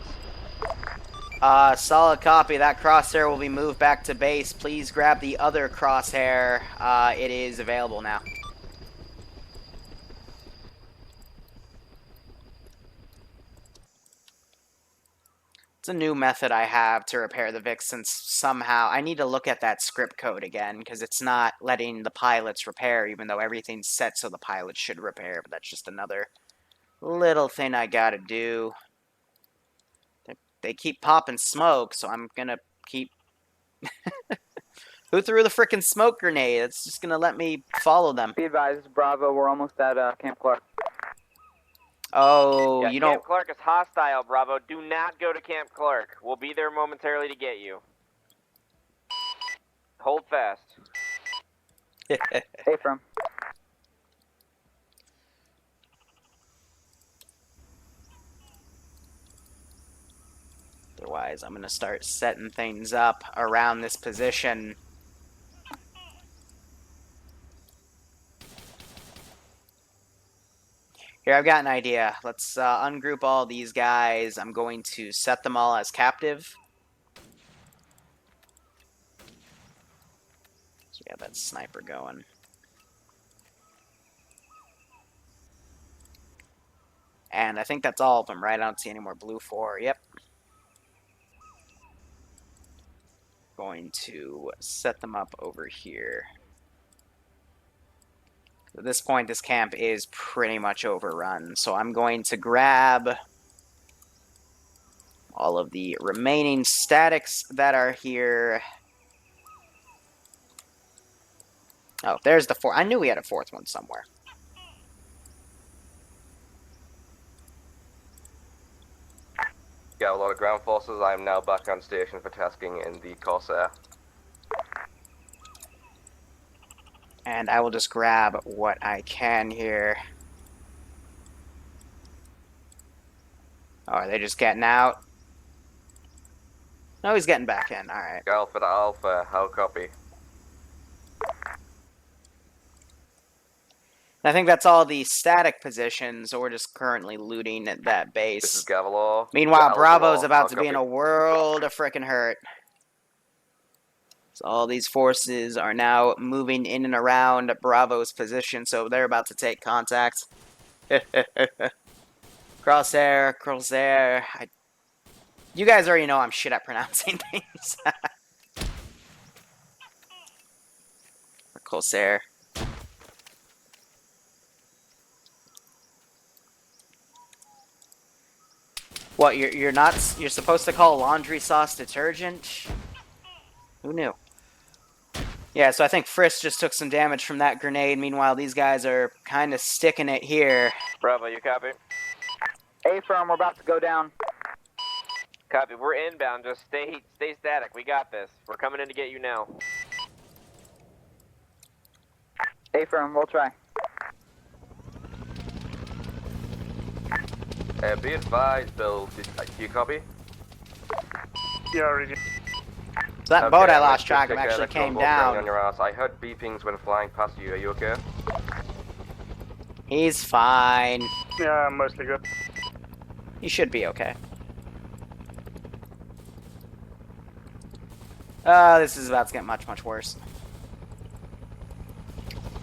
Solid copy. That crosshair will be moved back to base. Please grab the other crosshair. It is available now. It's a new method I have to repair the Vic since somehow I need to look at that script code again because it's not letting the pilots repair even though everything's set so the pilots should repair, but that's just another little thing I gotta do. They keep popping smoke, so I'm gonna keep... Who threw the frickin' smoke grenade? It's just gonna let me follow them. Be advised, Bravo, we're almost at Camp Clark. Oh, yeah, you Camp don't... Clark is hostile, Bravo. Do not go to Camp Clark. We'll be there momentarily to get you. Hold fast. Affirm. Otherwise, I'm gonna start setting things up around this position. Here, I've got an idea. Let's ungroup all these guys. I'm going to set them all as captive. So we have that sniper going. And I think that's all of them, right? I don't see any more blue 4. Yep. going to set them up over here. At this point, this camp is pretty much overrun, so I'm going to grab all of the remaining statics that are here. Oh, there's the fourth. I knew we had a fourth one somewhere. Got a lot of ground forces. I am now back on station for tasking in the Corsair. And I will just grab what I can here. Oh, are they just getting out? No, he's getting back in. Alright. Alpha to Alpha, how copy? I think that's all the static positions, so we're just currently looting at that base. This is Gavalor. Meanwhile, Bravo's Gavalor, about to how be in a copy? world of frickin' hurt. So all these forces are now moving in and around Bravo's position, so they're about to take contact. Crosshair, crosshair. You guys already know I'm shit at pronouncing things. Crosshair. What, you're not, you're supposed to call laundry sauce detergent? Who knew? Yeah, so I think Frisk just took some damage from that grenade. Meanwhile, these guys are kind of sticking it here. Bravo, you copy? A-firm, we're about to go down. Copy. We're inbound. Just stay static. We got this. We're coming in to get you now. A-firm, we'll try. Be advised, Bill. Do you copy? Yeah, already. So that boat I lost track of actually came down. On your ass. I heard beepings when flying past you. Are you okay? He's fine. Yeah, I'm mostly good. He should be okay. This is about to get much, much worse.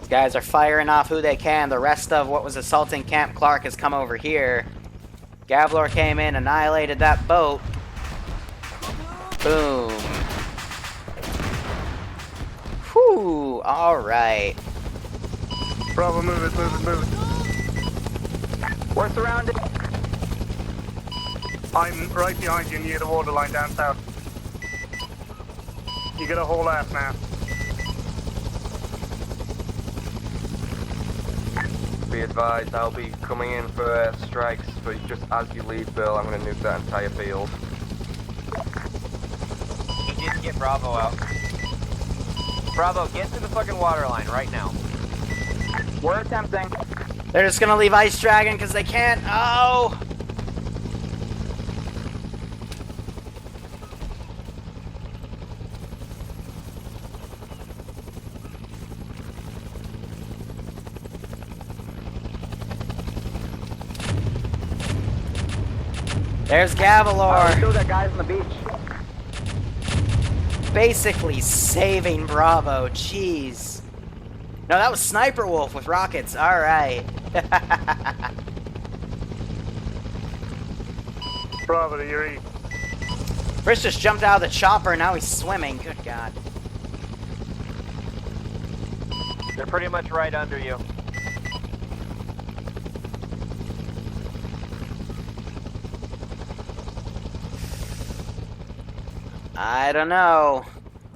These guys are firing off who they can. The rest of what was assaulting Camp Clark has come over here. Gavalor came in, annihilated that boat. Boom. Whew, alright. Bravo, move it. We're surrounded. I'm right behind you near the waterline down south. You get a whole ass now. Be advised, I'll be coming in for strikes, but just as you leave, Bill, I'm going to nuke that entire field. He didn't get Bravo out. Bravo, get to the fucking waterline right now. We're attempting. They're just gonna leave Ice Dragon because they can't. Oh! There's Gavalor. Still got guys on the beach. Basically saving Bravo. Jeez. No, that was Sniper Wolf with rockets. Alright. Bravo to your E. Frisk just jumped out of the chopper. Now he's swimming. Good God. They're pretty much right under you. I don't know.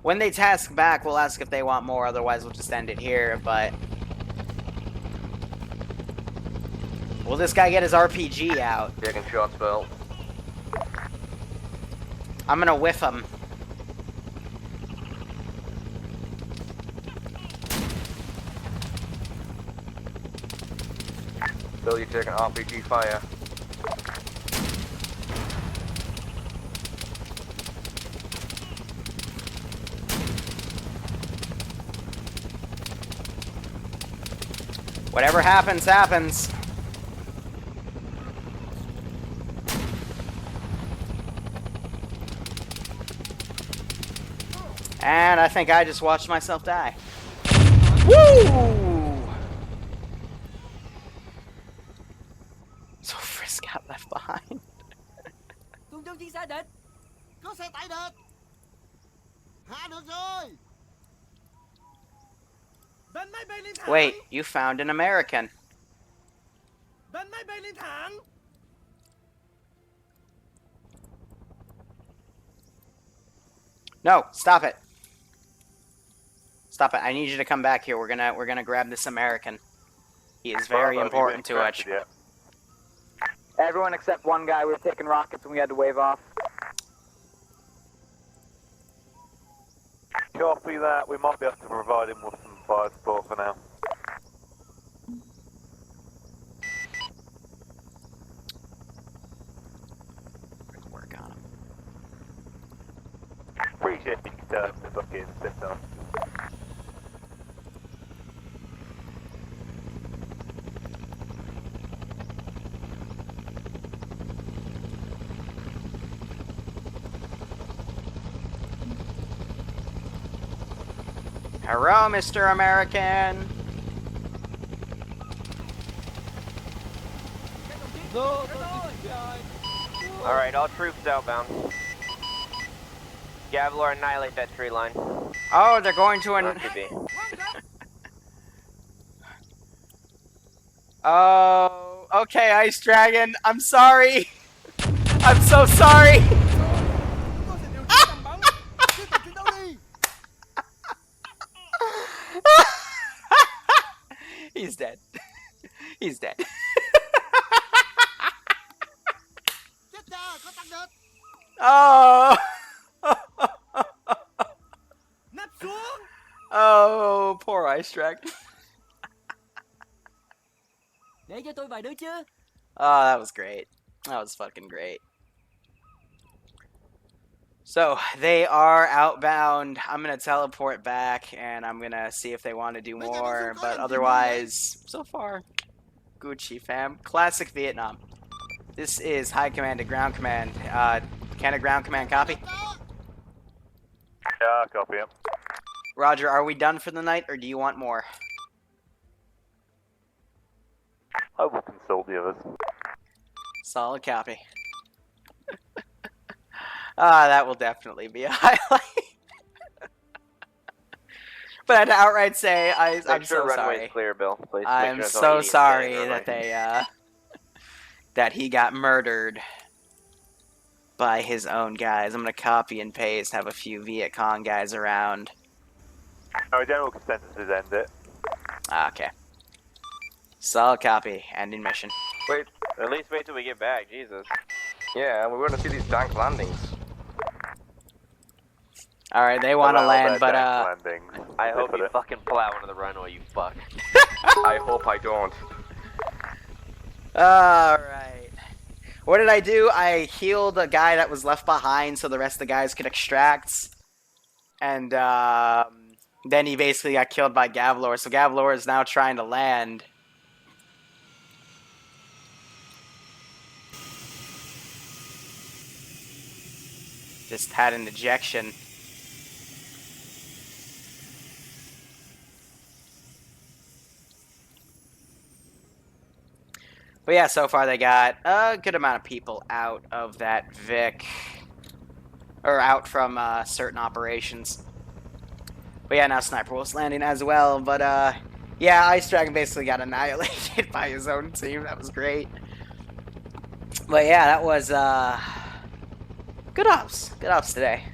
When they task back, we'll ask if they want more. Otherwise, we'll just end it here. But will this guy get his RPG out? Taking shots, Bill. I'm gonna whiff him. Bill, you're taking RPG fire. Whatever happens, happens. And I think I just watched myself die. Woo! So Frisk got left behind. Wait, you found an American. No, stop it. Stop it. I need you to come back here. We're gonna grab this American. He is very important to us. Everyone except one guy, we were taking rockets and we had to wave off. Copy that. We might be able to provide him with some fire support for now. Work on him. Appreciate you telling me to fucking sit down. Hello, Mr. American. Alright, all troops outbound. Gavilar, annihilate that tree line. Oh, they're going to Oh, okay, Ice Dragon. I'm sorry. I'm so sorry. He's dead. He's dead. Oh. Oh, poor Ice Dragon. Oh, that was great. That was fucking great. So, they are outbound. I'm going to teleport back, and I'm going to see if they want to do more. But otherwise, so far, Gucci, fam. Classic Vietnam. This is High Command to Ground Command. Can a Ground Command copy? Yeah, copy him. Roger, are we done for the night, or do you want more? I will consult the others. Solid copy. That will definitely be a highlight. But I had to outright say, I'm so sorry. Clear, Bill. Please. I'm so sorry that they, that he got murdered by his own guys. I'm gonna copy and paste, have a few Viet Cong guys around. Our general consensus is end it. Okay. Solid copy, ending mission. Wait. At least wait till we get back, Jesus. Yeah, we want to see these dank landings. Alright, they want to land, but I hope you fucking plow into the runway, you fuck. I hope I don't. Alright. What did I do? I healed a guy that was left behind so the rest of the guys could extract. And then he basically got killed by Gavilar, so Gavilar is now trying to land. Just had an ejection. But yeah, so far they got a good amount of people out of that Vic. Or out from certain operations. But yeah, now Sniper Wolf's landing as well. But yeah, Ice Dragon basically got annihilated by his own team. That was great. But yeah, that was good ops. Good ops today.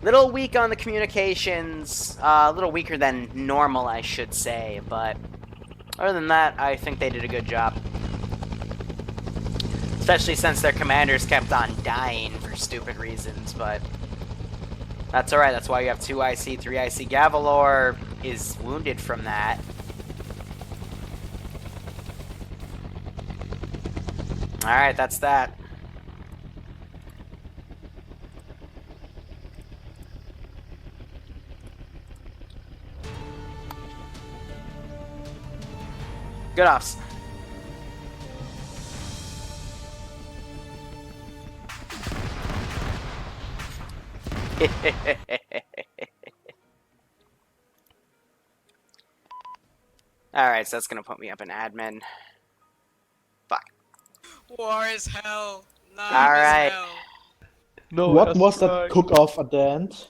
Little weak on the communications. A little weaker than normal, I should say. But other than that, I think they did a good job. Especially since their commanders kept on dying for stupid reasons, but that's alright, that's why you have 2 IC, 3 IC. Gavilar is wounded from that. Alright, that's that. Good ops. Alright, so that's gonna put me up in admin. Fuck. War is hell. Alright. No, what was that cook-off at the end?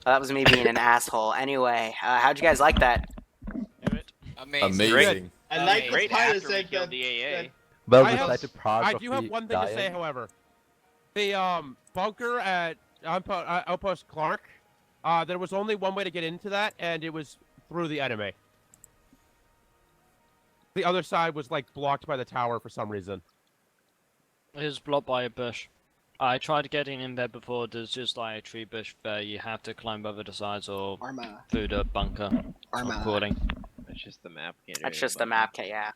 That was me being an asshole. Anyway, how'd you guys like that? Amazing. I like the Great pilot after we said killed that. the AA. Well, I besides the proud I of do have the one thing to say, dying. however. The bunker at Outpost Clark, there was only one way to get into that, and it was through the enemy. The other side was like blocked by the tower for some reason. It was blocked by a bush. I tried getting in there before. There's just like a tree bush there. You have to climb over the sides or Arma. through the bunker. Arma. According. That's just the map. That's just the map, yeah.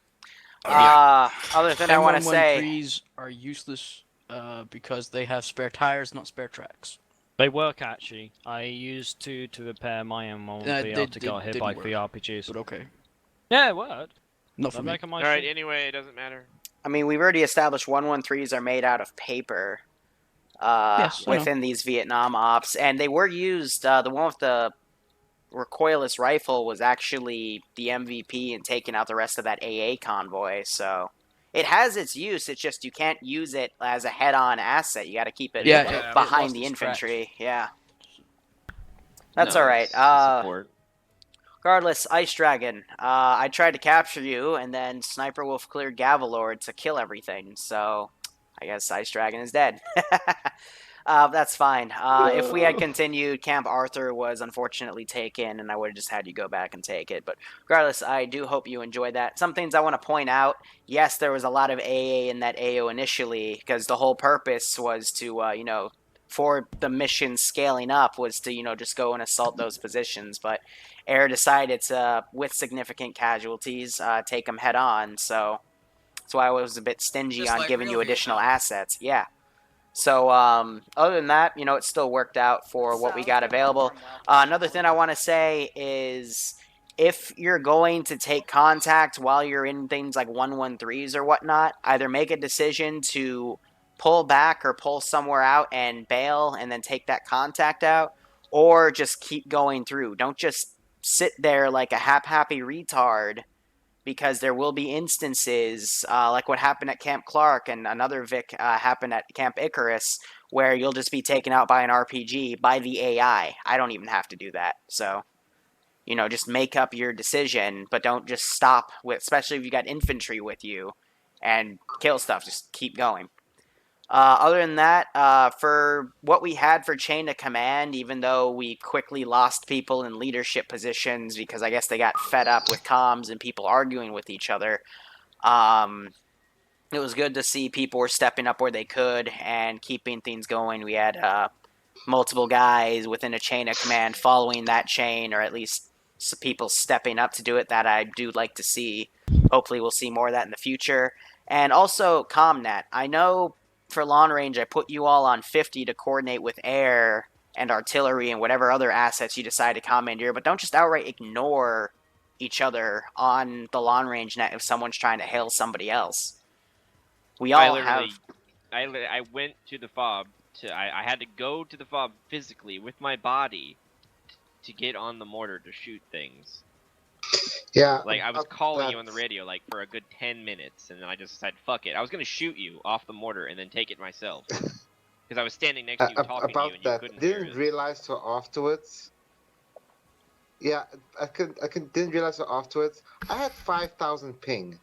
Yeah. Other thing I want to say. trees are useless because they have spare tires, not spare tracks. They work actually. I used to repair my M1 VR to get hit by 3 RPGs. But okay. Yeah, it worked. Not for me. Alright, anyway, it doesn't matter. I mean, we've already established 113s are made out of paper Yes, within these Vietnam ops, and they were used. The one with the recoilless rifle was actually the MVP in taking out the rest of that AA convoy, so it has its use. It's just you can't use it as a head-on asset. You got to keep it behind the infantry. Yeah, that's all right. Regardless, Ice Dragon, I tried to capture you, and then Sniper Wolf cleared Gavelord to kill everything, so I guess Ice Dragon is dead. That's fine. If we had continued, Camp Arthur was unfortunately taken, and I would have just had you go back and take it. But regardless, I do hope you enjoyed that. Some things I want to point out. Yes, there was a lot of AA in that AO initially, because the whole purpose was to, for the mission scaling up, was to, just go and assault those positions. But Air decided to, with significant casualties, take them head on. So that's why I was a bit stingy on giving you additional assets. Yeah. So, other than that, it still worked out for what we got available. Another thing I want to say is, if you're going to take contact while you're in things like 113s or whatnot, either make a decision to pull back or pull somewhere out and bail and then take that contact out, or just keep going through. Don't just sit there like a happy retard, because there will be instances like what happened at Camp Clark and another Vic happened at Camp Icarus, where you'll just be taken out by an RPG by the AI. I don't even have to do that. So, just make up your decision, but don't just stop with, especially if you got infantry with you, and kill stuff. Just keep going. Other than that, for what we had for chain of command, even though we quickly lost people in leadership positions because I guess they got fed up with comms and people arguing with each other, it was good to see people were stepping up where they could and keeping things going. We had multiple guys within a chain of command following that chain, or at least people stepping up to do it, that I do like to see. Hopefully we'll see more of that in the future. And also ComNet. I know for long range I put you all on 50 to coordinate with air and artillery and whatever other assets you decide to commandeer, but don't just outright ignore each other on the long range net if someone's trying to hail somebody else. We all I went to the fob. I had to go to the fob physically with my body to get on the mortar to shoot things. Yeah. Like, I was calling you on the radio, like, for a good 10 minutes, and then I just decided, fuck it. I was going to shoot you off the mortar and then take it myself. Because I was standing next to you talking to you, and you couldn't hear Didn't it. realize till afterwards. Yeah, didn't realize till afterwards. I had 5,000 ping.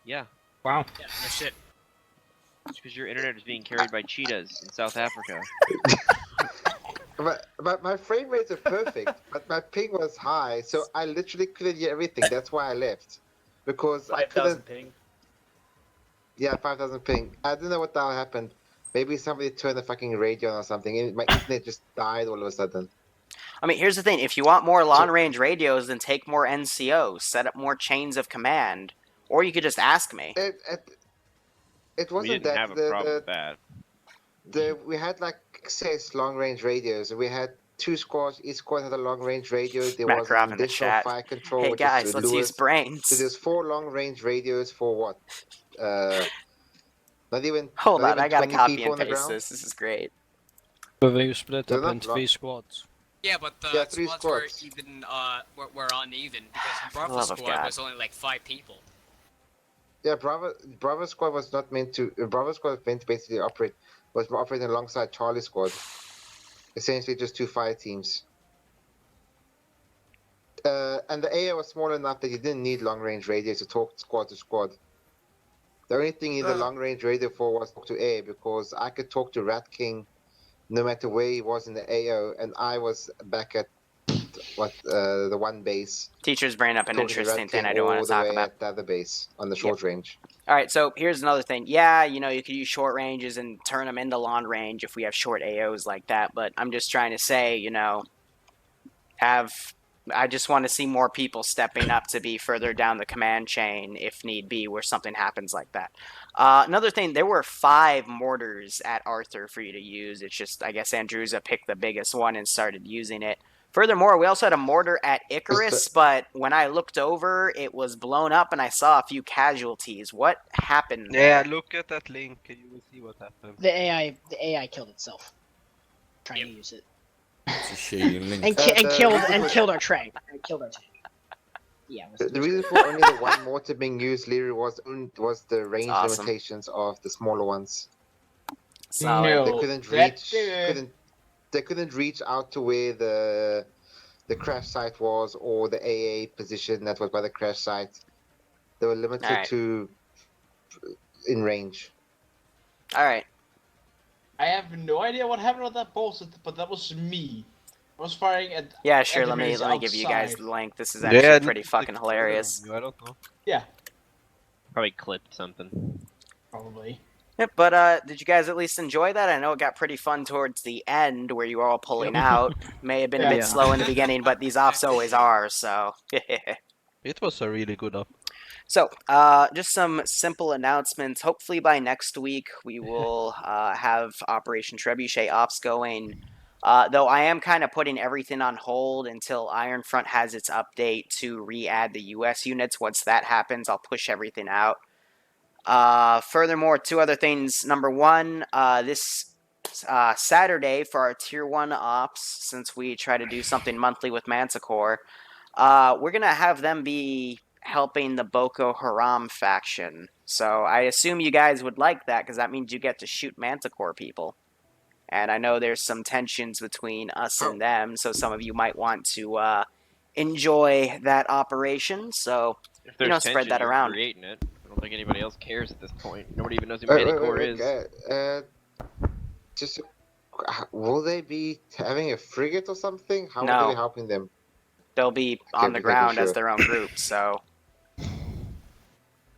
Yeah. Wow. Yeah, no shit. It's because your internet is being carried by cheetahs in South Africa. But my frame rates are perfect, but my ping was high, so I literally couldn't hear everything. That's why I left. Because 5,000 ping. Yeah, 5,000 ping. I don't know what the hell happened. Maybe somebody turned the fucking radio on or something. My internet just died all of a sudden. I mean, here's the thing. If you want more long-range radios, then take more NCOs. Set up more chains of command. Or you could just ask me. It wasn't we didn't that. have a problem with that. We had like 6 long-range radios. We had 2 squads. Each squad had a long-range radio. There was an additional fire control. Hey guys, let's use brains. So there's 4 long-range radios for what? Not even. Hold on, I gotta copy and paste this. This is great. But they split up into 3 squads. Yeah, but the squads were even were uneven because Bravo squad was only like 5 people. Yeah, Bravo squad was not meant to. Bravo squad was meant to basically was operating alongside Charlie squad. Essentially just 2 fire teams. And the AO was small enough that you didn't need long-range radio to talk squad to squad. The only thing you need the long-range radio for was talk to air, because I could talk to Rat King no matter where he was in the AO, and I was back at the one base. Teachers bring up an interesting thing I don't want to talk about. At the other base on the short range. All right, so here's another thing. Yeah, you know, you could use short ranges and turn them into long range if we have short AOs like that, but I'm just trying to say, you know, I just want to see more people stepping up to be further down the command chain if need be, where something happens like that. Another thing, there were 5 mortars at Arthur for you to use. It's just, I guess Andrewza picked the biggest one and started using it. Furthermore, we also had a mortar at Icarus, but when I looked over, it was blown up and I saw a few casualties. What happened there? Yeah, look at that link and you will see what happened. The AI killed itself. Trying to use it. It's a shady link. And killed our tank. Yeah. The reason for only the one mortar being used, Liru, was the range limitations of the smaller ones. No, they couldn't reach out to where the crash site was, or the AA position that was by the crash site. They were limited to in range. All right. I have no idea what happened with that bullshit, but that was me. I was firing at. Yeah, sure. Let me give you guys the link. This is actually pretty fucking hilarious. I don't know. Yeah. Probably clipped something. Probably. Yep, but did you guys at least enjoy that? I know it got pretty fun towards the end where you were all pulling out. May have been a bit slow in the beginning, but these offs always are, so. It was a really good up. So, just some simple announcements. Hopefully by next week we will have Operation Trebuchet ops going. Though I am kind of putting everything on hold until Ironfront has its update to re-add the US units. Once that happens, I'll push everything out. Furthermore, 2 other things. Number 1, this Saturday for our Tier 1 ops, since we try to do something monthly with Manticore, we're going to have them be helping the Boko Haram faction. So I assume you guys would like that, because that means you get to shoot Manticore people. And I know there's some tensions between us and them, so some of you might want to enjoy that operation. So, you know, spread that around. Creating it. I don't think anybody else cares at this point. Nobody even knows who Manticore is. Will they be having a frigate or something? How No. are they helping them? They'll be on the ground as their own group, so.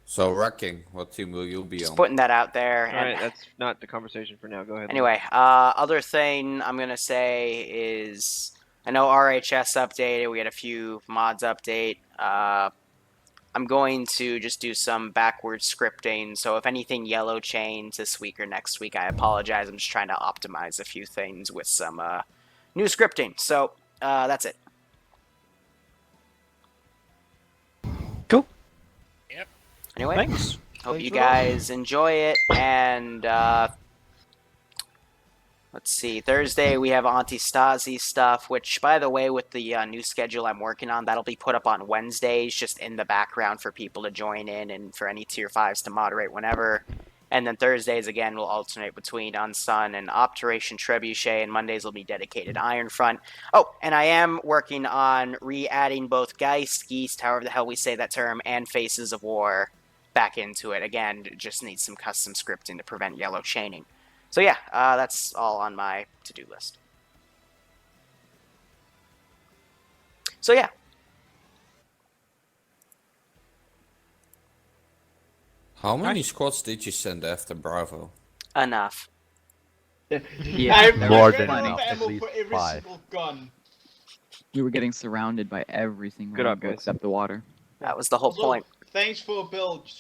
So, wrecking, what team will you be Just on? putting that out there. Alright, that's not the conversation for now. Go ahead. Anyway, other thing I'm going to say is, I know RHS updated, we had a few mods update. I'm going to just do some backwards scripting, so if anything yellow chains this week or next week, I apologize. I'm just trying to optimize a few things with some new scripting. So, that's it. Cool. Yep. Anyway, Thanks. Hope you guys enjoy it, and let's see, Thursday we have Auntie Stasi stuff, which, by the way, with the new schedule I'm working on, that'll be put up on Wednesdays, just in the background for people to join in and for any Tier 5s to moderate whenever. And then Thursdays, again, will alternate between UNSUNG and Operation Trebuchet, and Mondays will be dedicated to Ironfront. Oh, and I am working on re-adding both Geist, however the hell we say that term, and Faces of War back into it. Again, it just needs some custom scripting to prevent yellow chaining. So yeah, that's all on my to-do list. So yeah. How many squads did you send after Bravo? Enough. Yeah, more than enough. At At least every 5. single gun. We were getting surrounded by every single Good one up, guys. except the water. That was the whole Also, point. Thanks for build.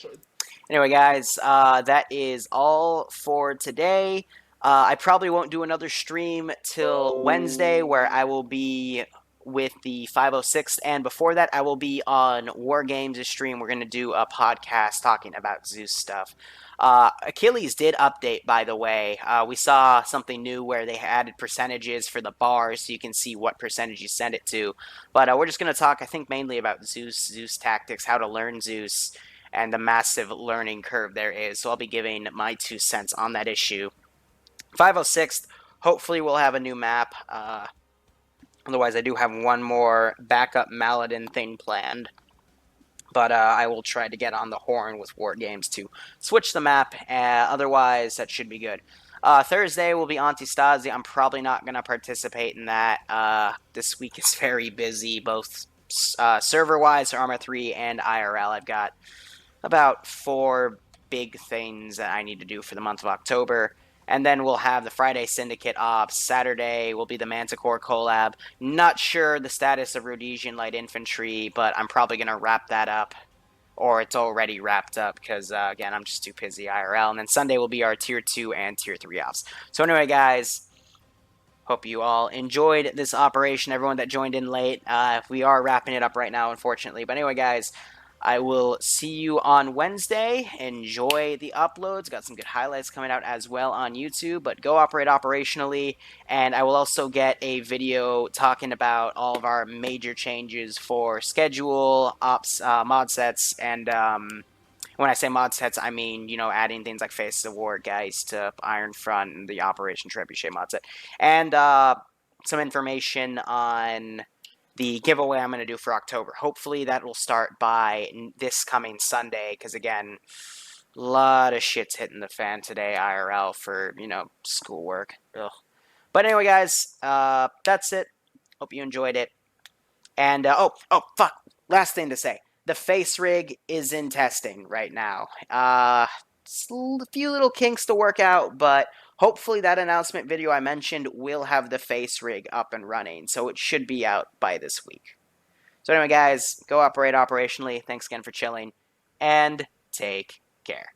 Anyway, guys, that is all for today. I probably won't do another stream till Wednesday, where I will be with the 506th, and before that, I will be on War Games' stream. We're going to do a podcast talking about Zeus stuff. Achilles did update, by the way. We saw something new where they added percentages for the bars, so you can see what percentage you send it to. But we're just going to talk, I think, mainly about Zeus tactics, how to learn Zeus, and the massive learning curve there is. So I'll be giving my 2 cents on that issue. 506th, hopefully we'll have a new map. Otherwise, I do have one more backup Maladin thing planned. But I will try to get on the horn with War Games to switch the map. Otherwise, that should be good. Thursday will be Antistasi. I'm probably not going to participate in that. This week is very busy, both server-wise, Arma 3 and IRL. I've got about 4 big things that I need to do for the month of October. And then we'll have the Friday Syndicate Ops. Saturday will be the Manticore collab. Not sure the status of Rhodesian Light Infantry, but I'm probably going to wrap that up. Or it's already wrapped up because, again, I'm just too busy IRL. And then Sunday will be our Tier 2 and Tier 3 ops. So anyway, guys, hope you all enjoyed this operation. Everyone that joined in late, we are wrapping it up right now, unfortunately. But anyway, guys, I will see you on Wednesday. Enjoy the uploads. Got some good highlights coming out as well on YouTube, but go operate operationally. And I will also get a video talking about all of our major changes for schedule, ops, mod sets, and when I say mod sets, I mean, you know, adding things like Faces of War, Geist, Iron Front, and the Operation Trebuchet mod set. And some information on the giveaway I'm going to do for October. Hopefully that will start by this coming Sunday, because again, a lot of shit's hitting the fan today, IRL, for, you know, schoolwork. Ugh. But anyway, guys, that's it. Hope you enjoyed it. And, oh, fuck, last thing to say. The face rig is in testing right now. A few little kinks to work out, but hopefully that announcement video I mentioned will have the face rig up and running, so it should be out by this week. So anyway, guys, go operate operationally. Thanks again for chilling, and take care.